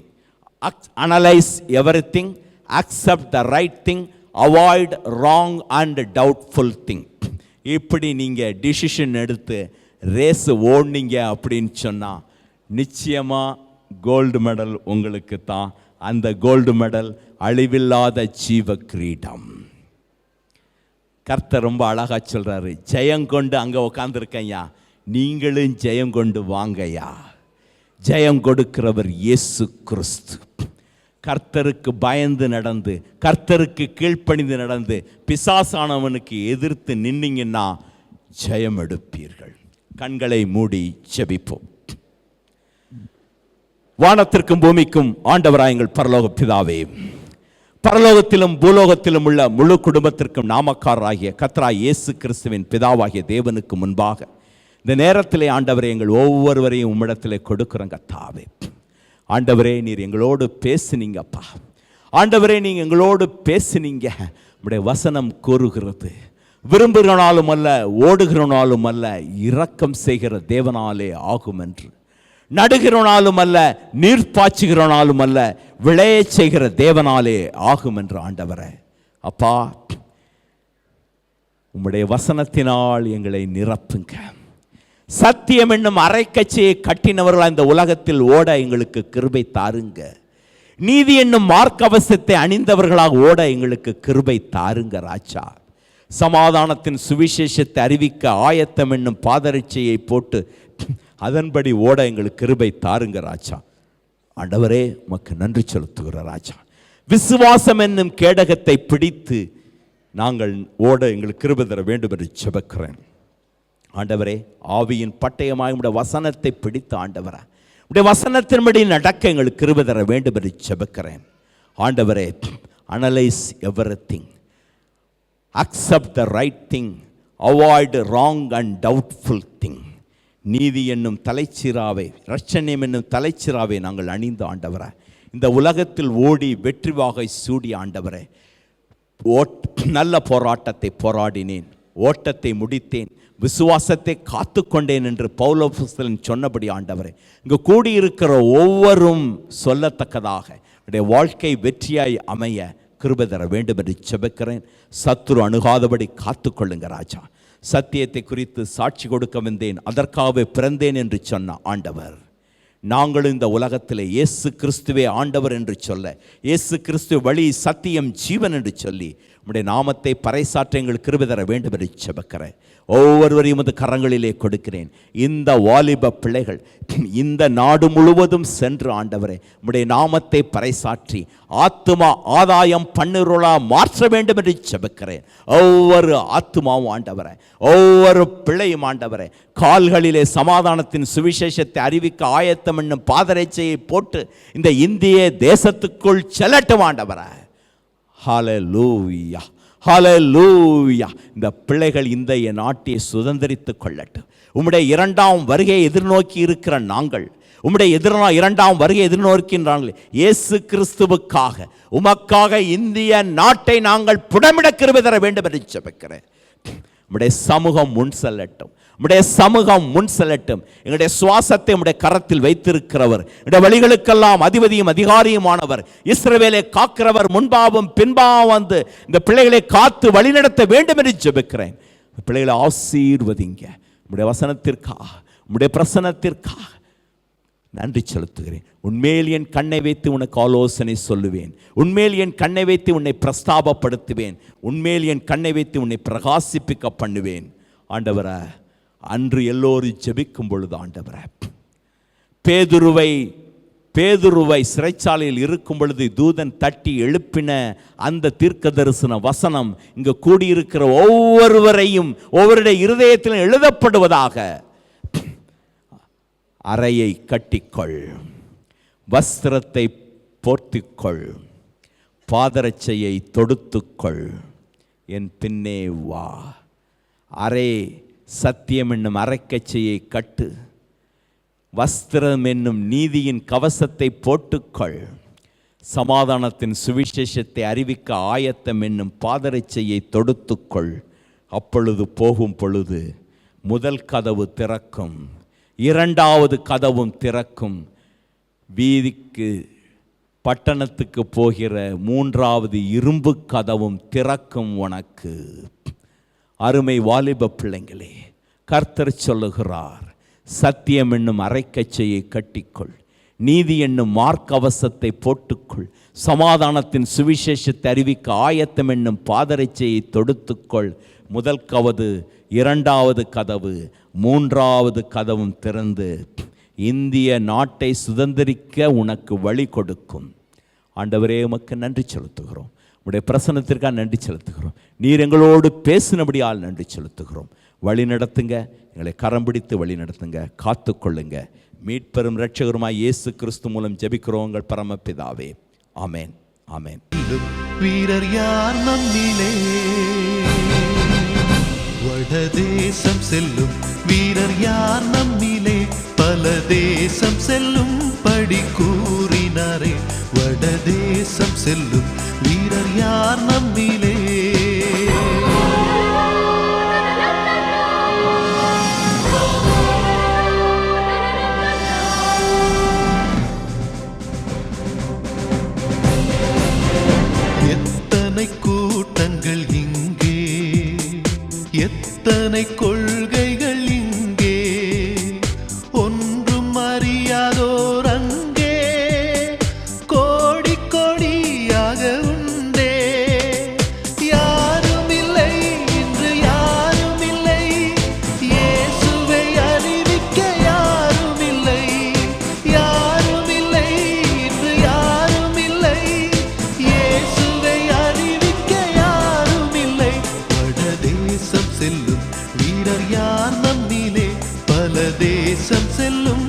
Analyze everything, accept the right thing, avoid wrong and doubtful thing. இப்படி நீங்க டிசிஷன் எடுத்து ரேஸ் ஓடுனீங்க அப்படின்னு சொன்னா நிச்சயமா கோல்டு மெடல் உங்களுக்கு தான். அந்த கோல்டு மெடல் அழிவில்லாத ஜீவ கிரீடம். கர்த்தர் ரொம்ப அழகா சொல்றாரு, ஜெயங்கொண்டு அங்க உட்கார்ந்துருக்கையா, நீங்களும் ஜெயங்கொண்டு வாங்கயா. ஜெயம் கொடுக்கிறவர் இயேசு கிறிஸ்து. கர்த்தருக்கு பயந்து நடந்து, கர்த்தருக்கு கீழ்ப்பணிந்து நடந்து, பிசாசானவனுக்கு எதிர்த்து நின்னீங்கன்னா ஜெயம் எடுப்பீர்கள். கண்களை மூடி ஜெபிப்போம். வானத்திற்கும் பூமிக்கும் ஆண்டவராய் எங்கள் பரலோக பிதாவே, பரலோகத்திலும் பூலோகத்திலும் உள்ள முழு குடும்பத்திற்கும் நாமக்காரராகிய கர்த்தராகிய இயேசு கிறிஸ்துவின் பிதாவாகிய தேவனுக்கு முன்பாக இந்த நேரத்திலே ஆண்டவரே எங்கள் ஒவ்வொருவரையும் உம்மிடத்திலே கொடுக்கிறோம். கர்த்தாவே, ஆண்டவரே நீர் எங்களோடு பேசுனீங்கப்பா. ஆண்டவரே நீங்கள் எங்களோடு பேசுனீங்க. உம்முடைய வசனம் கூறுகிறது, விரும்புகிறனாலும் அல்ல ஓடுகிறனாலும் அல்ல இரக்கம் செய்கிற தேவனாலே ஆகும் என்று. நடுகிறனாலும் அல்ல நீர் பாய்ச்சுகிறனாலும் அல்ல விளைய செய்கிற தேவனாலே ஆகும் என்று. ஆண்டவரே அப்பா, உம்முடைய வசனத்தினால் எங்களை நிரப்புங்க. சத்தியம் என்னும் அரைக்கச்சையை கட்டினவர்களால் இந்த உலகத்தில் ஓட எங்களுக்கு கிருபை தாருங்க. நீதி என்னும் மார்க்கவசத்தை அணிந்தவர்களாக ஓட எங்களுக்கு கிருபை தாருங்க ராஜா. சமாதானத்தின் சுவிசேஷத்தை அறிவிக்க ஆயத்தம் என்னும் பாதரட்சையை போட்டு அதன்படி ஓட எங்களுக்கு கிருபை தாருங்க ராஜா. ஆண்டவரே உமக்கு நன்றி செலுத்துகிற ராஜா. விசுவாசம் என்னும் கேடகத்தை பிடித்து நாங்கள் ஓட எங்களுக்கு கிருபை தர வேண்டும் என்று ஜெபிக்கிறேன். ஆண்டவரே, ஆவியின் பட்டயமாய் உம்முடைய வசனத்தை பிடித்து ஆண்டவரே உம்முடைய வசனத்தின்படி நடக்க எங்களுக்கு கிருபை தர வேண்டும் என்று ஜெபிக்கிறேன். ஆண்டவரே, analyse everything, accept the right thing, avoid wrong and doubtful thing. நீதி என்னும் தலைச்சிராவை, இரட்சணியம் என்னும் தலைச்சிராவை நாங்கள் அணிந்து ஆண்டவரே இந்த உலகத்தில் ஓடி வெற்றி வாகை சூடி ஆண்டவரே நல்ல போராட்டத்தை போராடினேன், ஓட்டத்தை முடித்தேன், விசுவாசத்தை காத்து கொண்டேன் என்று பவுலப்போஸ்தலன் சொன்னபடி ஆண்டவரே இங்கு கூடியிருக்கிற ஒவ்வொரும் சொல்லத்தக்கதாக உடைய வாழ்க்கை வெற்றியாய் அமைய கிருபை தர வேண்டும் என்று ஜெபிக்கிறேன். சத்துரு அணுகாதபடி காத்து கொள்ளுங்க ராஜா. சத்தியத்தை குறித்து சாட்சி கொடுக்க வந்தேன், அதற்காகவே பிறந்தேன் என்று சொன்ன ஆண்டவர், நாங்கள் இந்த உலகத்தில் இயேசு கிறிஸ்துவே ஆண்டவர் என்று சொல்ல, இயேசு கிறிஸ்து வழி சத்தியம் ஜீவன் என்று சொல்லி உம்முடைய நாமத்தை பறைசாற்ற எங்கள் கிருபை தர வேண்டும் என்று ஜெபிக்கிறேன். ஒவ்வொருவரையும் அந்த கரங்களிலே கொடுக்கிறேன். இந்த வாலிப பிள்ளைகள் இந்த நாடு முழுவதும் சென்று ஆண்டவரே உம்முடைய நாமத்தை பறைசாற்றி ஆத்துமா ஆதாயம் பண்ணுறா மாற்ற வேண்டும் என்று ஜெபிக்கிறேன். ஒவ்வொரு ஆத்துமாவும் ஆண்டவரே, ஒவ்வொரு பிள்ளையும் ஆண்டவரே கால்களிலே சமாதானத்தின் சுவிசேஷத்தை அறிவிக்க ஆயத்தம் என்னும் பாதரட்சையை போட்டு இந்த இந்திய தேசத்துக்குள் செல்லட்டும் ஆண்டவரே. ஹல்லேலூயா, ஹல்லேலூயா. இந்த பிள்ளைகள் இந்த நாட்டை சுதந்திரித்துக் கொள்ளட்டும். உம்முடைய இரண்டாம் வருகையை எதிர்நோக்கி இருக்கிற நாங்கள், உம்முடைய இரண்டாம் வருகை எதிர்நோக்கின்றாங்க. இயேசு கிறிஸ்துவுக்காக உமக்காக இந்திய நாட்டை நாங்கள் புடமிட கிருபை தர வேண்டும் என்று ஜெபிக்கிறேன். உம்முடைய சமூகம் முன் செல்லட்டும், உம்முடைய சமூகம் முன் செல்லட்டும். எங்களுடைய சுவாசத்தை உம்முடைய கரத்தில் வைத்திருக்கிறவர், எங்களுடைய வழிகளுக்கெல்லாம் அதிபதியும் அதிகாரியுமானவர், இஸ்ரவேலை காக்கிறவர், முன்பாவும் பின்பாவும் வந்து இந்த பிள்ளைகளை காத்து வழிநடத்த வேண்டும் என்று ஜெபிக்கிறேன். பிள்ளைகளை ஆசீர்வதிங்க. உம்முடைய வசனத்திற்காக, உம்முடைய பிரசன்னத்திற்காக நன்றி செலுத்துகிறேன். உன்மேல் என் கண்ணை வைத்து உனக்கு ஆலோசனை சொல்லுவேன், உன்மேல் என் கண்ணை வைத்து உன்னை பிரஸ்தாபப்படுத்துவேன், உன்மேல் என் கண்ணை வைத்து உன்னை பிரகாசிப்பிக்க பண்ணுவேன். ஆண்டவரே, அன்று எல்லோரும் ஜெபிக்கும் பொழுது ஆண்டவரே பேதுருவை சிறைச்சாலையில் இருக்கும் பொழுது தூதன் தட்டி எழுப்பின அந்த தீர்க்க தரிசன வசனம் இங்கு கூடியிருக்கிற ஒவ்வொருவரையும் ஒவ்வொருடைய இருதயத்திலும் எழுதப்படுவதாக. அறையை கட்டிக்கொள், வஸ்திரத்தை போர்த்திக்கொள், பாதரட்சையை தொடுத்துக்கொள், என் பின்னே வா. அறை சத்தியம் என்னும் அரைக்கச்சையை கட்டு, வஸ்திரம் என்னும் நீதியின் கவசத்தை போட்டுக்கொள், சமாதானத்தின் சுவிசேஷத்தை அறிவிக்க ஆயத்தம் என்னும் பாதரட்சையை தொடுத்துக்கொள். அப்பொழுது போகும் பொழுது முதல் கதவு திறக்கும், இரண்டாவது கதவும் திறக்கும், வீதிக்கு பட்டணத்துக்கு போகிற மூன்றாவது இரும்பு கதவும் திறக்கும் உனக்கு. அருமை வாலிப பிள்ளைங்களே, கர்த்தர் சொல்லுகிறார், சத்தியம் என்னும் அரைக்கச்சையை கட்டிக்கொள், நீதி என்னும் மார்க்கவசத்தை போட்டுக்கொள், சமாதானத்தின் சுவிசேஷத்தை அறிவிக்க ஆயத்தம் என்னும் பாதரட்சையை தொடுத்துக்கொள். முதல் கதவு, இரண்டாவது கதவு, மூன்றாவது கதவும் திறந்து இந்திய நாட்டை சுதந்திரிக்க உனக்கு வழி கொடுக்கும். ஆண்டவரே, உமக்கு நன்றி செலுத்துகிறோம். உடைய பிரசன்னத்திற்காக நன்றி செலுத்துகிறோம். நீர் எங்களோடு பேசினபடியால் நன்றி செலுத்துகிறோம். வழி நடத்துங்க, எங்களை கரம் பிடித்து வழி நடத்துங்க, காத்துக்கொள்ளுங்க. மீட்பெரும் இரட்சகருமாய் இயேசு கிறிஸ்து மூலம் ஜெபிக்கிறோம் உங்கள் பரமபிதாவே. ஆமென், ஆமென்.
வீரர் யார் நம்மிலே? வடதேசம் செல்லும் வீரர் யார் நம்மிலே? பல தேசம் செல்லும் படி கூறினாரே. வடதேசம் செல்லும் வீரர் யார் நம்மிலே? எத்தனை கூட்டங்கள் இங்கே, எத்தனை கொள்கைகள் இங்கே, ஒன்றும் அறியாதோர் அங்கே கோடி கோடியாக உண்டே. யாரும் இல்லை இன்று, யாரும் இல்லை இயேசுவை அறிவிக்க, யாரும் இல்லை, யாரும் இல்லை இன்று, யாரும் இல்லை இயேசுவை அறிவிக்க, யாரும் இல்லை. வடதேசம் செல்லும் வீரர் யார் நம்மிலே? பல தேசம் செல்லும்